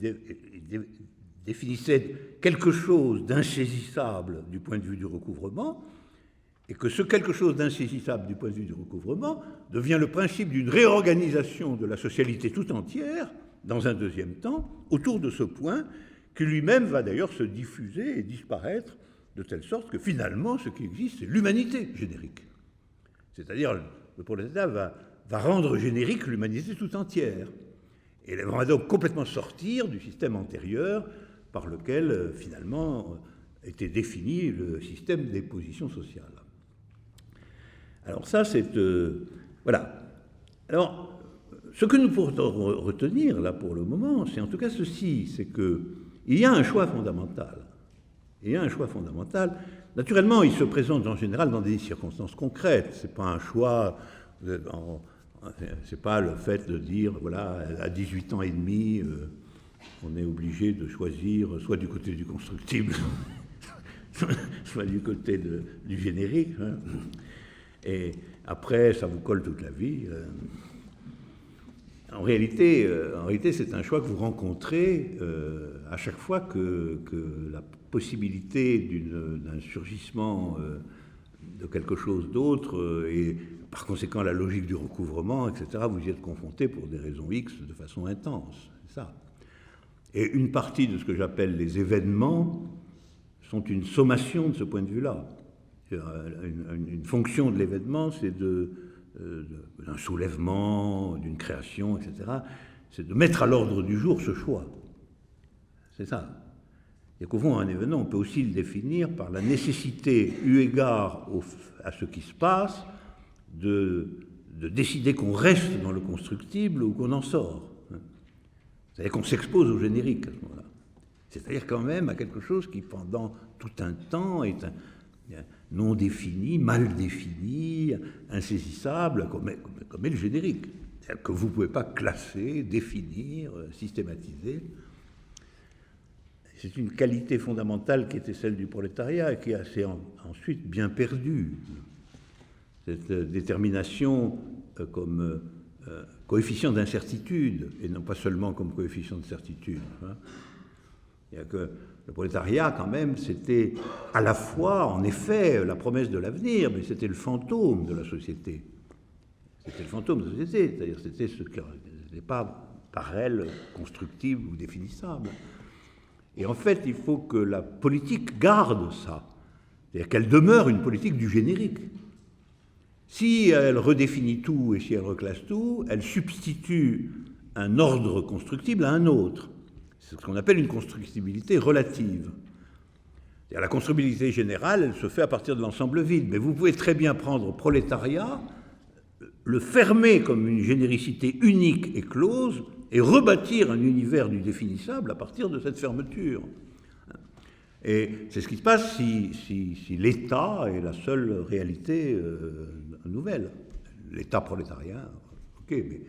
il définissait quelque chose d'insaisissable du point de vue du recouvrement, et que ce quelque chose d'insaisissable du point de vue du recouvrement devient le principe d'une réorganisation de la socialité tout entière, dans un deuxième temps, autour de ce point, qui lui-même va d'ailleurs se diffuser et disparaître, de telle sorte que finalement, ce qui existe, c'est l'humanité générique. C'est-à-dire, le prolétariat va rendre générique l'humanité tout entière. Et elle va donc complètement sortir du système antérieur par lequel, finalement, était défini le système des positions sociales. Alors ça, c'est... voilà. Alors, ce que nous pourrons retenir, là, pour le moment, c'est en tout cas ceci, c'est qu'il y a un choix fondamental. Il y a un choix fondamental. Naturellement, il se présente en général dans des circonstances concrètes. Ce n'est pas un choix... c'est pas le fait de dire, voilà, à 18 ans et demi, on est obligé de choisir soit du côté du constructible, soit du côté du générique. Hein. Et après, ça vous colle toute la vie. En réalité, c'est un choix que vous rencontrez à chaque fois que la possibilité d'un surgissement de quelque chose d'autre et par conséquent la logique du recouvrement, etc., vous y êtes confronté pour des raisons X de façon intense. C'est ça. Et une partie de ce que j'appelle les événements sont une sommation de ce point de vue-là. Une fonction de l'événement, c'est d'un soulèvement, d'une création, etc. C'est de mettre à l'ordre du jour ce choix. C'est ça. Et qu'au fond, un événement, on peut aussi le définir par la nécessité, eu égard à ce qui se passe, de décider qu'on reste dans le constructible ou qu'on en sort. C'est-à-dire qu'on s'expose au générique à ce moment-là. C'est-à-dire quand même à quelque chose qui, pendant tout un temps, est non défini, mal défini, insaisissable, comme est le générique, que vous ne pouvez pas classer, définir, systématiser. C'est une qualité fondamentale qui était celle du prolétariat et qui a ensuite bien perdu. cette détermination comme coefficient d'incertitude, et non pas seulement comme coefficient de certitude. Hein. Il y a que le prolétariat, quand même, c'était à la fois, en effet, la promesse de l'avenir, mais c'était le fantôme de la société. C'était le fantôme de la société, c'est-à-dire c'était ce qui n'était pas par elle constructible ou définissable. Et en fait, il faut que la politique garde ça, c'est-à-dire qu'elle demeure une politique du générique. Si elle redéfinit tout et si elle reclasse tout, elle substitue un ordre constructible à un autre. C'est ce qu'on appelle une constructibilité relative. La constructibilité générale, elle se fait à partir de l'ensemble vide, mais vous pouvez très bien prendre prolétariat, le fermer comme une généricité unique et close, et rebâtir un univers du définissable à partir de cette fermeture. Et c'est ce qui se passe si l'État est la seule réalité nouvelle. L'État prolétarien, ok, mais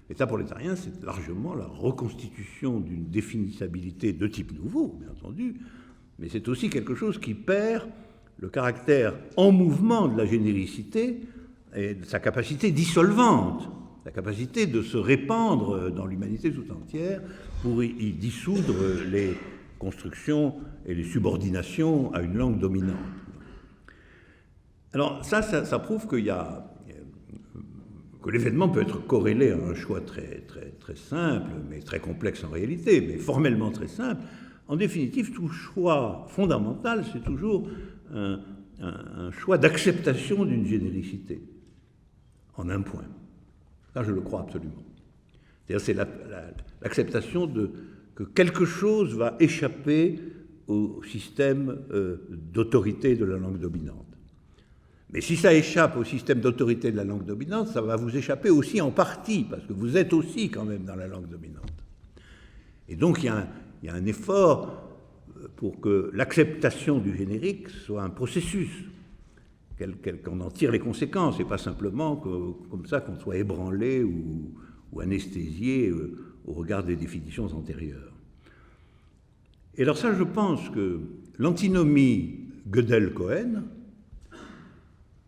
l'État prolétarien, c'est largement la reconstitution d'une définissabilité de type nouveau, bien entendu, mais c'est aussi quelque chose qui perd le caractère en mouvement de la généricité et de sa capacité dissolvante, la capacité de se répandre dans l'humanité tout entière pour y dissoudre les constructions et les subordinations à une langue dominante. Alors ça prouve que l'événement peut être corrélé à un choix très, très, très simple, mais très complexe en réalité, mais formellement très simple. En définitive, tout choix fondamental, c'est toujours un choix d'acceptation d'une généricité, en un point. Ça, je le crois absolument. C'est-à-dire, c'est l'acceptation que quelque chose va échapper au système d'autorité de la langue dominante. Mais si ça échappe au système d'autorité de la langue dominante, ça va vous échapper aussi en partie, parce que vous êtes aussi quand même dans la langue dominante. Et donc, il y a un effort pour que l'acceptation du générique soit un processus, qu'on en tire les conséquences, et pas simplement comme ça qu'on soit ébranlé ou anesthésié au regard des définitions antérieures. Et alors ça, je pense que l'antinomie Gödel-Cohen,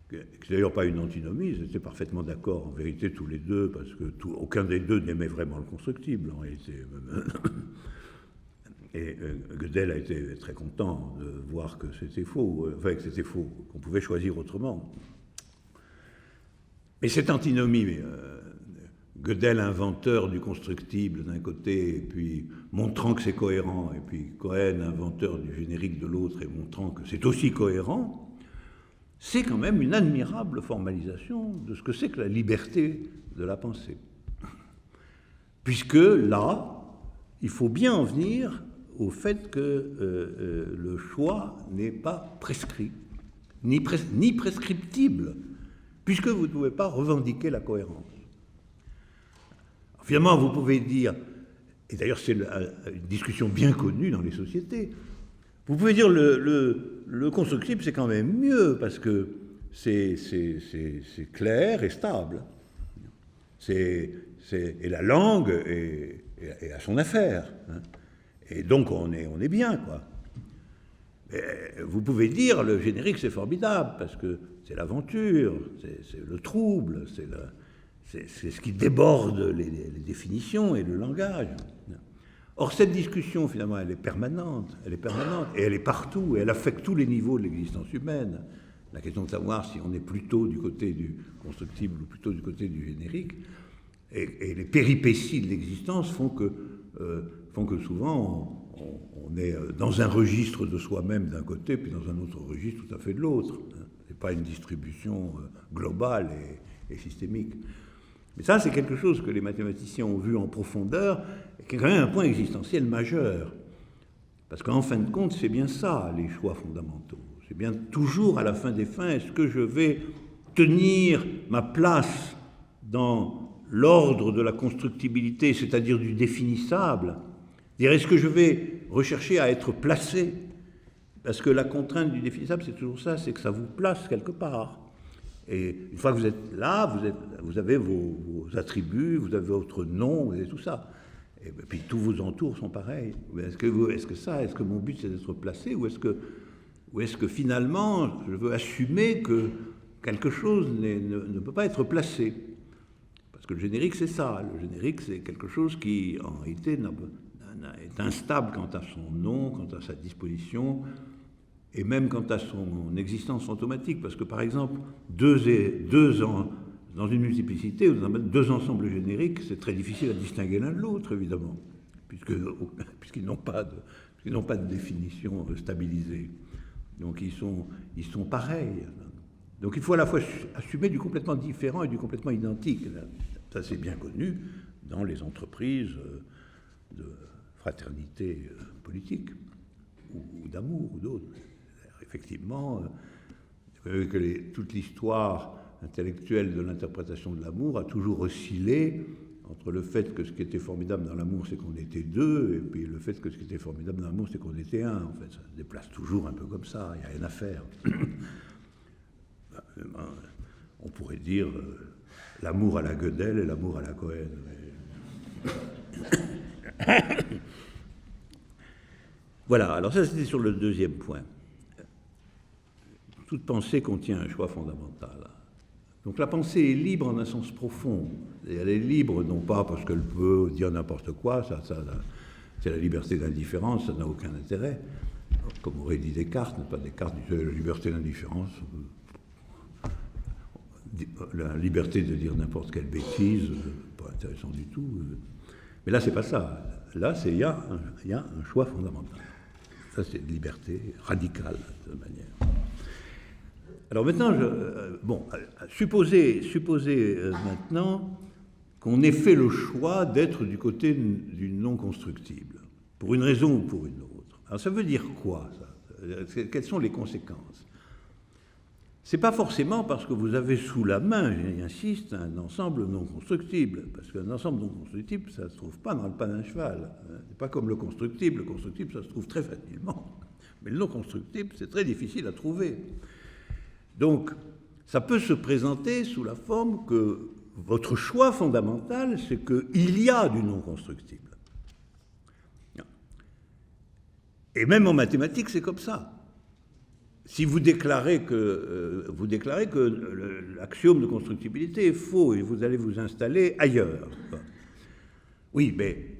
qui n'est d'ailleurs pas une antinomie, ils étaient parfaitement d'accord en vérité tous les deux, parce que aucun des deux n'aimait vraiment le constructible en réalité. Et Gödel a été très content de voir que c'était faux, enfin que c'était faux, qu'on pouvait choisir autrement. Mais cette antinomie, Gödel, inventeur du constructible d'un côté, et puis montrant que c'est cohérent, et puis Cohen, inventeur du générique de l'autre, et montrant que c'est aussi cohérent, c'est quand même une admirable formalisation de ce que c'est que la liberté de la pensée. Puisque là, il faut bien en venir au fait que le choix n'est pas prescrit, ni prescriptible, puisque vous ne pouvez pas revendiquer la cohérence. Finalement, vous pouvez dire, et d'ailleurs c'est une discussion bien connue dans les sociétés, vous pouvez dire le constructible c'est quand même mieux parce que c'est clair et stable. Et la langue est à son affaire. Hein. Et donc on est bien, quoi. Et vous pouvez dire le générique c'est formidable parce que c'est l'aventure, c'est le trouble, c'est ce qui déborde les définitions et le langage. Or, cette discussion, finalement, elle est permanente, et elle est partout, et elle affecte tous les niveaux de l'existence humaine. La question de savoir si on est plutôt du côté du constructible ou plutôt du côté du générique, et les péripéties de l'existence font que souvent, on est dans un registre de soi-même d'un côté, puis dans un autre registre tout à fait de l'autre. Ce n'est pas une distribution globale et systémique. Mais ça, c'est quelque chose que les mathématiciens ont vu en profondeur, et qui est quand même un point existentiel majeur. Parce qu'en fin de compte, c'est bien ça, les choix fondamentaux. C'est bien toujours, à la fin des fins, est-ce que je vais tenir ma place dans l'ordre de la constructibilité, c'est-à-dire du définissable? C'est-à-dire, est-ce que je vais rechercher à être placé? Parce que la contrainte du définissable, c'est toujours ça, c'est que ça vous place quelque part. Et une fois que vous êtes là, vous avez vos attributs, vous avez votre nom, vous avez tout ça. Et puis tous vos entours sont pareils. Est-ce que mon but c'est d'être placé, ou est-ce que finalement je veux assumer que quelque chose ne peut pas être placé. Parce que le générique, c'est ça. Le générique, c'est quelque chose qui, en réalité, est instable quant à son nom, quant à sa disposition, et même quant à son existence fantomatique. Parce que, par exemple, dans une multiplicité, deux ensembles génériques, c'est très difficile à distinguer l'un de l'autre, évidemment, puisqu'ils n'ont pas de définition stabilisée. Donc ils sont pareils. Donc il faut à la fois assumer du complètement différent et du complètement identique. Ça, c'est bien connu dans les entreprises de fraternité politique, ou d'amour, ou d'autres. Effectivement, vous savez que toute l'histoire intellectuelle de l'interprétation de l'amour a toujours oscillé entre le fait que ce qui était formidable dans l'amour, c'est qu'on était deux, et puis le fait que ce qui était formidable dans l'amour, c'est qu'on était un. En fait, ça se déplace toujours un peu comme ça, il n'y a rien à faire. On pourrait dire l'amour à la Gödel et l'amour à la Cohen. Mais... Voilà, alors ça c'était sur le deuxième point. Toute pensée contient un choix fondamental. Donc la pensée est libre en un sens profond. Et elle est libre non pas parce qu'elle peut dire n'importe quoi, c'est la liberté d'indifférence, ça n'a aucun intérêt. Comme aurait dit Descartes, Descartes disait la liberté d'indifférence, la liberté de dire n'importe quelle bêtise, pas intéressant du tout. Mais là, c'est pas ça. Là, il y a un choix fondamental. Ça, c'est une liberté radicale, de toute manière. Alors maintenant, supposez maintenant qu'on ait fait le choix d'être du côté du non constructible, pour une raison ou pour une autre. Alors ça veut dire quoi, ça ? Quelles sont les conséquences ? C'est pas forcément parce que vous avez sous la main, j'insiste, un ensemble non constructible, parce qu'un ensemble non constructible, ça ne se trouve pas dans le pas d'un cheval. C'est pas comme le constructible ça se trouve très facilement. Mais le non constructible, c'est très difficile à trouver. Donc, ça peut se présenter sous la forme que votre choix fondamental, c'est qu'il y a du non-constructible. Et même en mathématiques, c'est comme ça. Si vous déclarez que l'axiome de constructibilité est faux et vous allez vous installer ailleurs. Oui, mais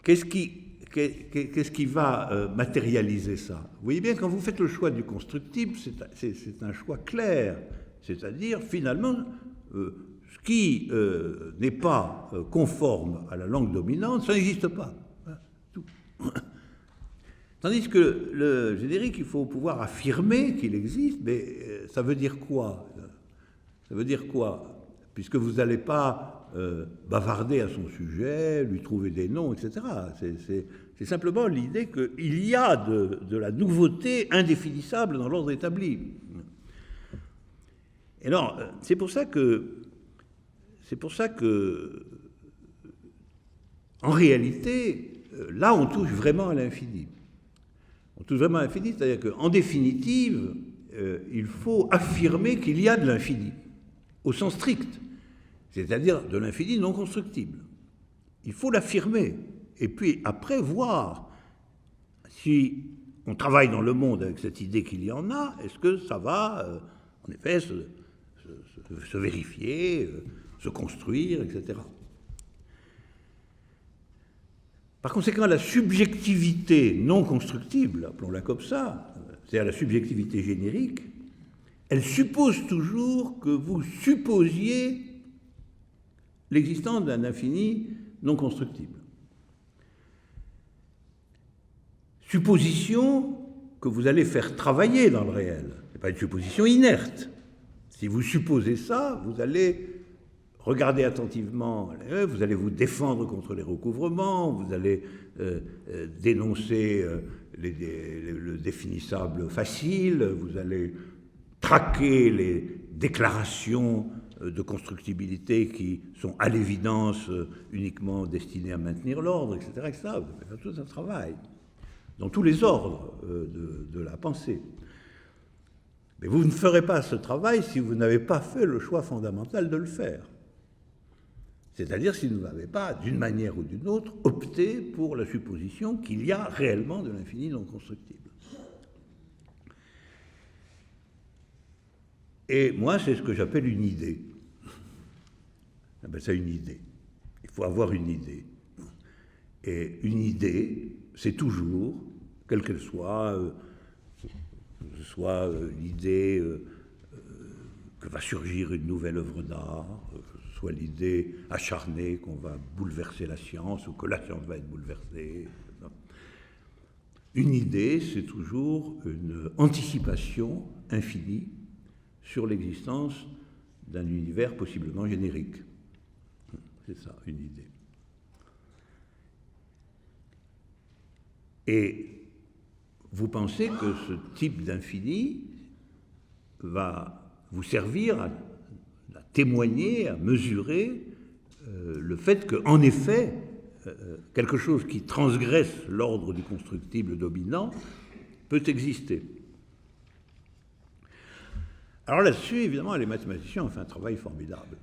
qu'est-ce qui va matérialiser ça ? Vous voyez bien, quand vous faites le choix du constructible, c'est un choix clair. C'est-à-dire, finalement, ce qui n'est pas conforme à la langue dominante, ça n'existe pas. Tout. Tandis que le générique, il faut pouvoir affirmer qu'il existe, mais ça veut dire quoi ? Ça veut dire quoi ? Puisque vous n'allez pas bavarder à son sujet, lui trouver des noms, etc. C'est simplement l'idée qu'il y a de la nouveauté indéfinissable dans l'ordre établi. Et alors, c'est pour ça que, en réalité, là, on touche vraiment à l'infini. On touche vraiment à l'infini, c'est-à-dire qu'en définitive, il faut affirmer qu'il y a de l'infini, au sens strict, c'est-à-dire de l'infini non constructible. Il faut l'affirmer, et puis après voir si on travaille dans le monde avec cette idée qu'il y en a, est-ce que ça va, en effet, se vérifier, se construire, etc. Par conséquent, la subjectivité non constructible, appelons-la comme ça, c'est-à-dire la subjectivité générique, elle suppose toujours que vous supposiez l'existence d'un infini non constructible. Supposition que vous allez faire travailler dans le réel. Ce n'est pas une supposition inerte. Si vous supposez ça, vous allez regarder attentivement, vous allez vous défendre contre les recouvrements, vous allez dénoncer le définissable facile, vous allez traquer les déclarations de constructibilité qui sont à l'évidence uniquement destinées à maintenir l'ordre, etc. etc. Vous faites tout un travail dans tous les ordres de la pensée. Mais vous ne ferez pas ce travail si vous n'avez pas fait le choix fondamental de le faire. C'est-à-dire si vous n'avez pas, d'une manière ou d'une autre, opté pour la supposition qu'il y a réellement de l'infini non constructible. Et moi, c'est ce que j'appelle une idée. J'appelle ça une idée. Il faut avoir une idée. Et une idée, c'est toujours, quelle qu'elle soit, que ce soit l'idée que va surgir une nouvelle œuvre d'art, que ce soit l'idée acharnée qu'on va bouleverser la science ou que la science va être bouleversée. Une idée, c'est toujours une anticipation infinie sur l'existence d'un univers possiblement générique. C'est ça, une idée. Et vous pensez que ce type d'infini va vous servir à témoigner, à mesurer le fait qu'en effet, quelque chose qui transgresse l'ordre du constructible dominant peut exister. Alors là-dessus, évidemment, les mathématiciens ont fait un travail formidable.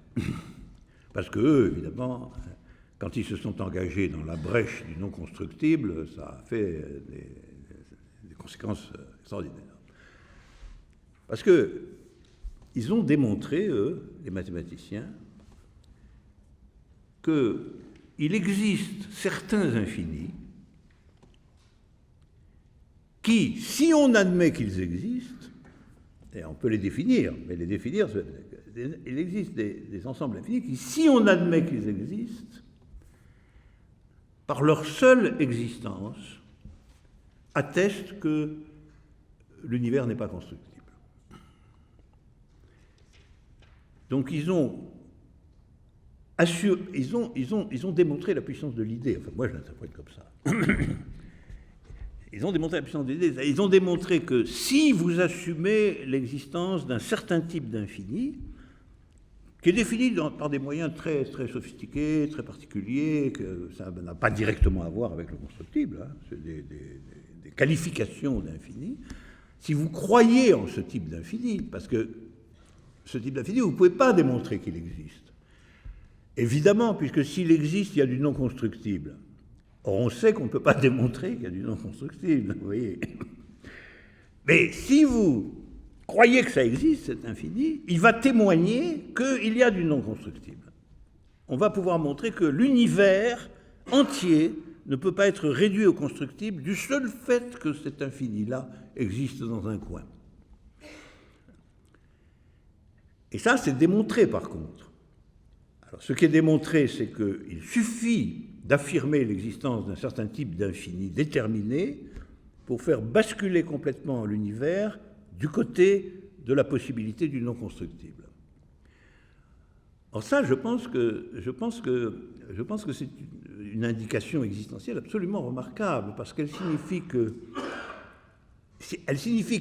Parce qu'eux, évidemment, quand ils se sont engagés dans la brèche du non-constructible, ça a fait des conséquences extraordinaires. Parce qu'ils ont démontré, eux, les mathématiciens, qu'il existe certains infinis qui, si on admet qu'ils existent, et on peut les définir, mais les définir, il existe des ensembles infinis qui, si on admet qu'ils existent, par leur seule existence, attestent que l'univers n'est pas constructible. Donc ils ont démontré la puissance de l'idée. Enfin, moi, je l'interprète comme ça. Ils ont démontré la puissance de l'idée. Ils ont démontré que si vous assumez l'existence d'un certain type d'infini, qui est défini par des moyens très, très sophistiqués, très particuliers, que ça n'a pas directement à voir avec le constructible, hein, c'est des qualifications d'infini, si vous croyez en ce type d'infini, parce que ce type d'infini, vous ne pouvez pas démontrer qu'il existe. Évidemment, puisque s'il existe, il y a du non-constructible. Or, on sait qu'on ne peut pas démontrer qu'il y a du non-constructible, vous voyez. Mais si vous croyez que ça existe, cet infini, il va témoigner qu'il y a du non-constructible. On va pouvoir montrer que l'univers entier ne peut pas être réduit au constructible du seul fait que cet infini-là existe dans un coin. Et ça, c'est démontré, par contre. Alors, ce qui est démontré, c'est qu'il suffit d'affirmer l'existence d'un certain type d'infini déterminé pour faire basculer complètement l'univers du côté de la possibilité du non-constructible. Alors ça, je pense que c'est une indication existentielle absolument remarquable, parce qu'elle signifie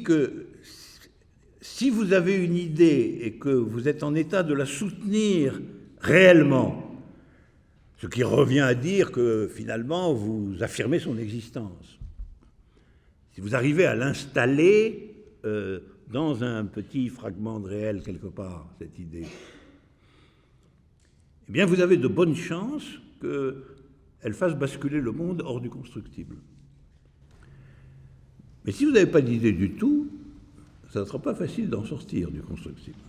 que si vous avez une idée et que vous êtes en état de la soutenir réellement, ce qui revient à dire que finalement vous affirmez son existence, si vous arrivez à l'installer dans un petit fragment de réel quelque part, cette idée, eh bien vous avez de bonnes chances qu'elle fasse basculer le monde hors du constructible. Mais si vous n'avez pas d'idée du tout, ça ne sera pas facile d'en sortir du constructible.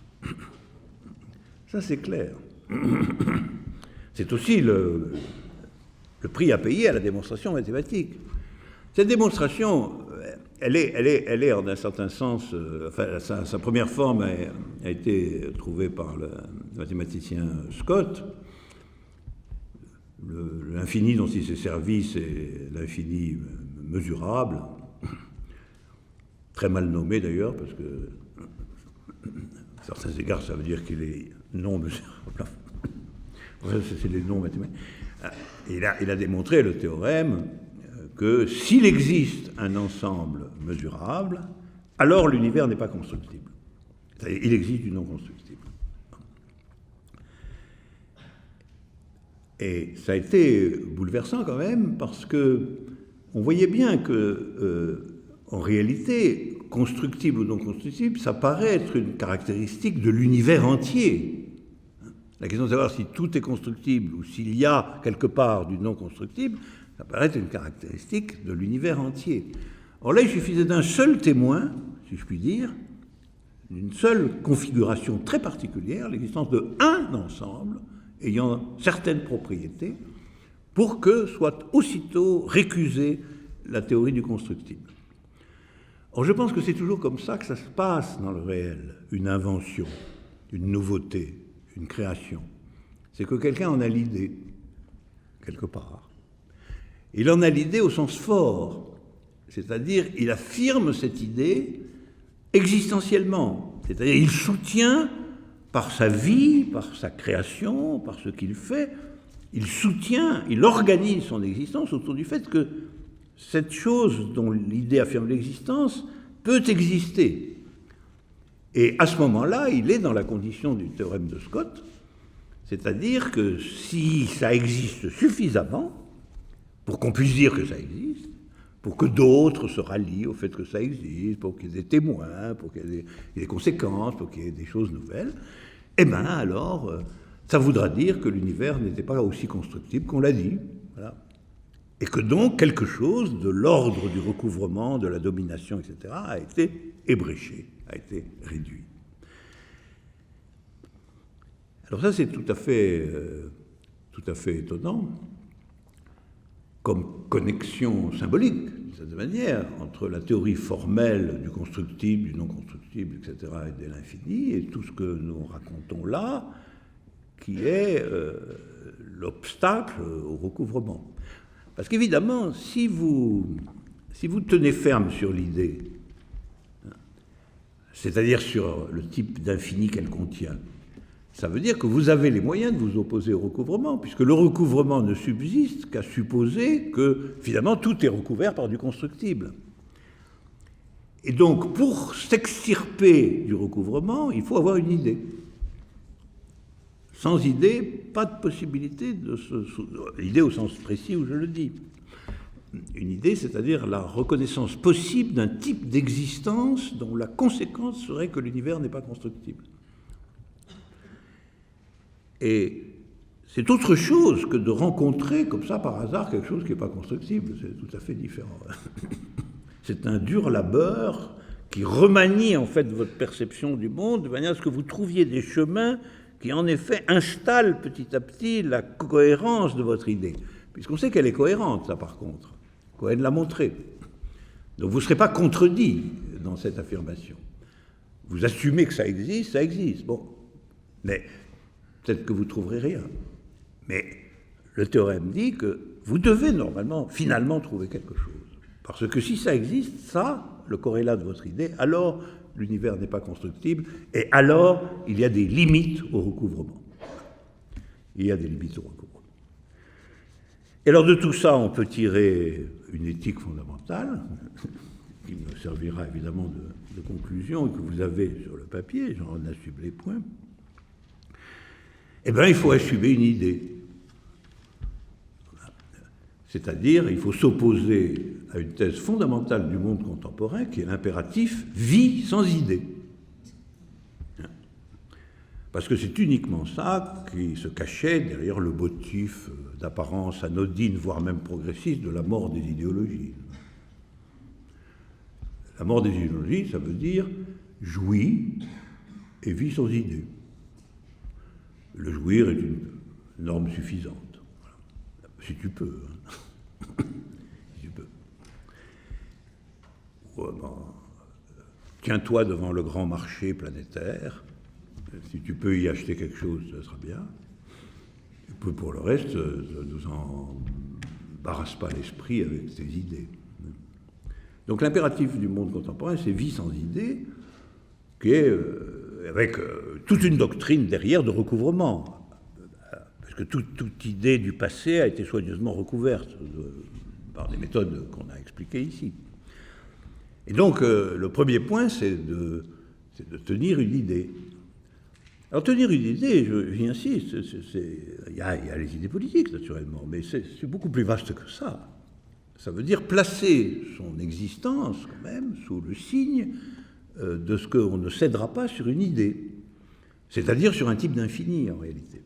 Ça, c'est clair. C'est aussi le prix à payer à la démonstration mathématique. Cette démonstration, elle est en un certain sens, enfin, sa première forme a été trouvée par le mathématicien Scott. L'infini dont il s'est servi, c'est l'infini mesurable, très mal nommé d'ailleurs, parce que à certains égards, ça veut dire qu'il est non mesurable. C'est les noms mathématiques. Il a démontré le théorème que s'il existe un ensemble mesurable, alors l'univers n'est pas constructible. C'est-à-dire, il existe du non-constructible. Et ça a été bouleversant quand même, parce que on voyait bien que, en réalité, constructible ou non constructible, ça paraît être une caractéristique de l'univers entier. La question de savoir si tout est constructible ou s'il y a quelque part du non-constructible, ça paraît être une caractéristique de l'univers entier. Or là, il suffisait d'un seul témoin, si je puis dire, d'une seule configuration très particulière, l'existence d'un ensemble ayant certaines propriétés, pour que soit aussitôt récusée la théorie du constructible. Or, je pense que c'est toujours comme ça que ça se passe dans le réel, une invention, une nouveauté, une création. C'est que quelqu'un en a l'idée, quelque part. Il en a l'idée au sens fort, c'est-à-dire il affirme cette idée existentiellement, c'est-à-dire il soutient par sa vie, par sa création, par ce qu'il fait, il soutient, il organise son existence autour du fait que cette chose dont l'idée affirme l'existence peut exister. Et à ce moment-là, il est dans la condition du théorème de Scott, c'est-à-dire que si ça existe suffisamment, pour qu'on puisse dire que ça existe, pour que d'autres se rallient au fait que ça existe, pour qu'il y ait des témoins, pour qu'il y ait des conséquences, pour qu'il y ait des choses nouvelles, eh bien alors, ça voudra dire que l'univers n'était pas aussi constructible qu'on l'a dit. Voilà. Et que donc quelque chose de l'ordre du recouvrement, de la domination, etc., a été ébréché, a été réduit. Alors ça, c'est tout à fait étonnant, comme connexion symbolique, de cette manière, entre la théorie formelle du constructible, du non-constructible, etc., et de l'infini, et tout ce que nous racontons là, qui est l'obstacle au recouvrement. Parce qu'évidemment, si vous tenez ferme sur l'idée, c'est-à-dire sur le type d'infini qu'elle contient, ça veut dire que vous avez les moyens de vous opposer au recouvrement, puisque le recouvrement ne subsiste qu'à supposer que, finalement, tout est recouvert par du constructible. Et donc, pour s'extirper du recouvrement, il faut avoir une idée. Sans idée, pas de possibilité de l'idée au sens précis où je le dis. Une idée, c'est-à-dire la reconnaissance possible d'un type d'existence dont la conséquence serait que l'univers n'est pas constructible. Et c'est autre chose que de rencontrer comme ça par hasard quelque chose qui n'est pas constructible. C'est tout à fait différent. C'est un dur labeur qui remanie en fait votre perception du monde de manière à ce que vous trouviez des chemins qui en effet installent petit à petit la cohérence de votre idée. Puisqu'on sait qu'elle est cohérente, ça par contre. Cohen l'a montré. Donc vous ne serez pas contredit dans cette affirmation. Vous assumez que ça existe. Bon, mais peut-être que vous ne trouverez rien. Mais le théorème dit que vous devez normalement, finalement, trouver quelque chose. Parce que si ça existe, ça, le corrélat de votre idée, alors l'univers n'est pas constructible, et alors il y a des limites au recouvrement. Il y a des limites au recouvrement. Et alors de tout ça, on peut tirer une éthique fondamentale, qui me servira évidemment de conclusion, et que vous avez sur le papier, j'en assume les points. Eh bien, il faut assumer une idée. C'est-à-dire, il faut s'opposer à une thèse fondamentale du monde contemporain, qui est l'impératif « vie sans idée ». Parce que c'est uniquement ça qui se cachait derrière le motif d'apparence anodine, voire même progressiste, de la mort des idéologies. La mort des idéologies, ça veut dire « jouis et vie sans idée ». Le jouir est une norme suffisante. Voilà. Si tu peux. Si tu peux. Tiens-toi devant le grand marché planétaire. Si tu peux y acheter quelque chose, ça sera bien. Et puis pour le reste, ne nous embarrasse pas l'esprit avec tes idées. Donc l'impératif du monde contemporain, c'est vie sans idée, qui est avec toute une doctrine derrière de recouvrement. Parce que toute idée du passé a été soigneusement recouverte par des méthodes qu'on a expliquées ici. Et donc le premier point, c'est de tenir une idée. Alors tenir une idée, j'y insiste, il y a les idées politiques naturellement, mais c'est beaucoup plus vaste que ça. Ça veut dire placer son existence quand même sous le signe de ce qu'on ne cédera pas sur une idée, c'est-à-dire sur un type d'infini en réalité.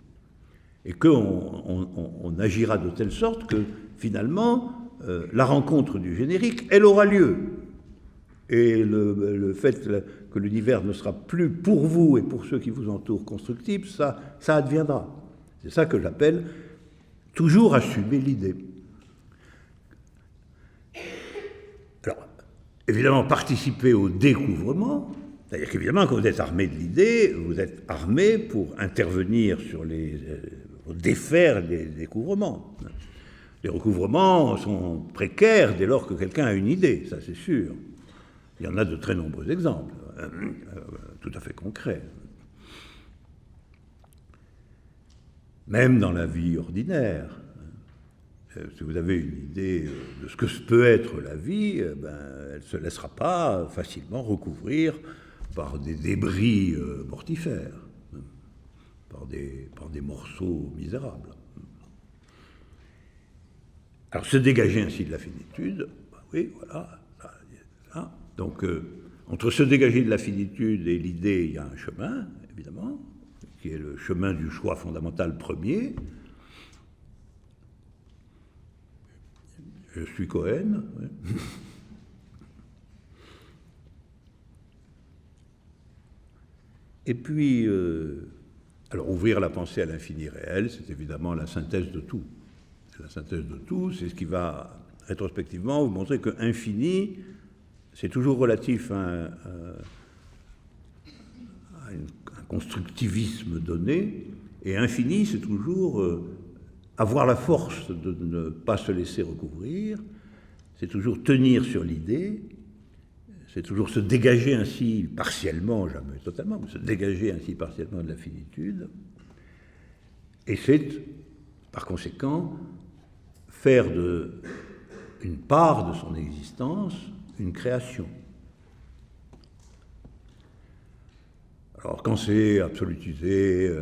Et qu'on agira de telle sorte que finalement la rencontre du générique, elle aura lieu. et le fait que l'univers ne sera plus pour vous et pour ceux qui vous entourent constructible, ça adviendra. C'est ça que j'appelle toujours assumer l'idée. Alors, évidemment, participer au découvrement, c'est-à-dire qu'évidemment, quand vous êtes armé de l'idée, vous êtes armé pour intervenir sur pour défaire les découvrements. Les recouvrements sont précaires dès lors que quelqu'un a une idée, ça c'est sûr. Il y en a de très nombreux exemples, tout à fait concrets. Même dans la vie ordinaire, si vous avez une idée de ce que peut être la vie, elle ne se laissera pas facilement recouvrir par des débris mortifères, par des morceaux misérables. Alors se dégager ainsi de la finitude, oui, voilà. Ça. Donc entre se dégager de la finitude et l'idée, il y a un chemin, évidemment, qui est le chemin du choix fondamental premier. Je suis Cohen. Oui. Et puis, alors ouvrir la pensée à l'infini réel, c'est évidemment la synthèse de tout. La synthèse de tout, c'est ce qui va rétrospectivement vous montrer que infini, c'est toujours relatif à un constructivisme donné, et infini, c'est toujours avoir la force de ne pas se laisser recouvrir, c'est toujours tenir sur l'idée, c'est toujours se dégager ainsi partiellement, jamais totalement, mais se dégager ainsi partiellement de la finitude, et c'est, par conséquent, faire une part de son existence une création. Alors quand c'est absolutisé,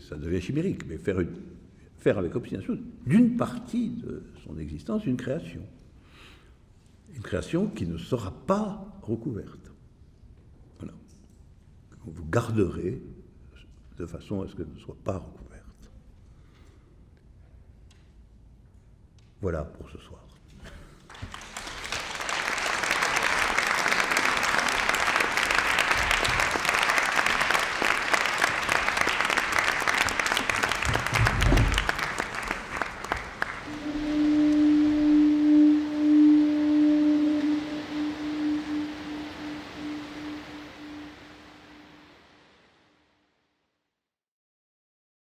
ça devient chimérique, mais faire avec obstination d'une partie de son existence une création. Une création qui ne sera pas recouverte. Voilà. Vous garderez de façon à ce qu'elle ne soit pas recouverte. Voilà pour ce soir.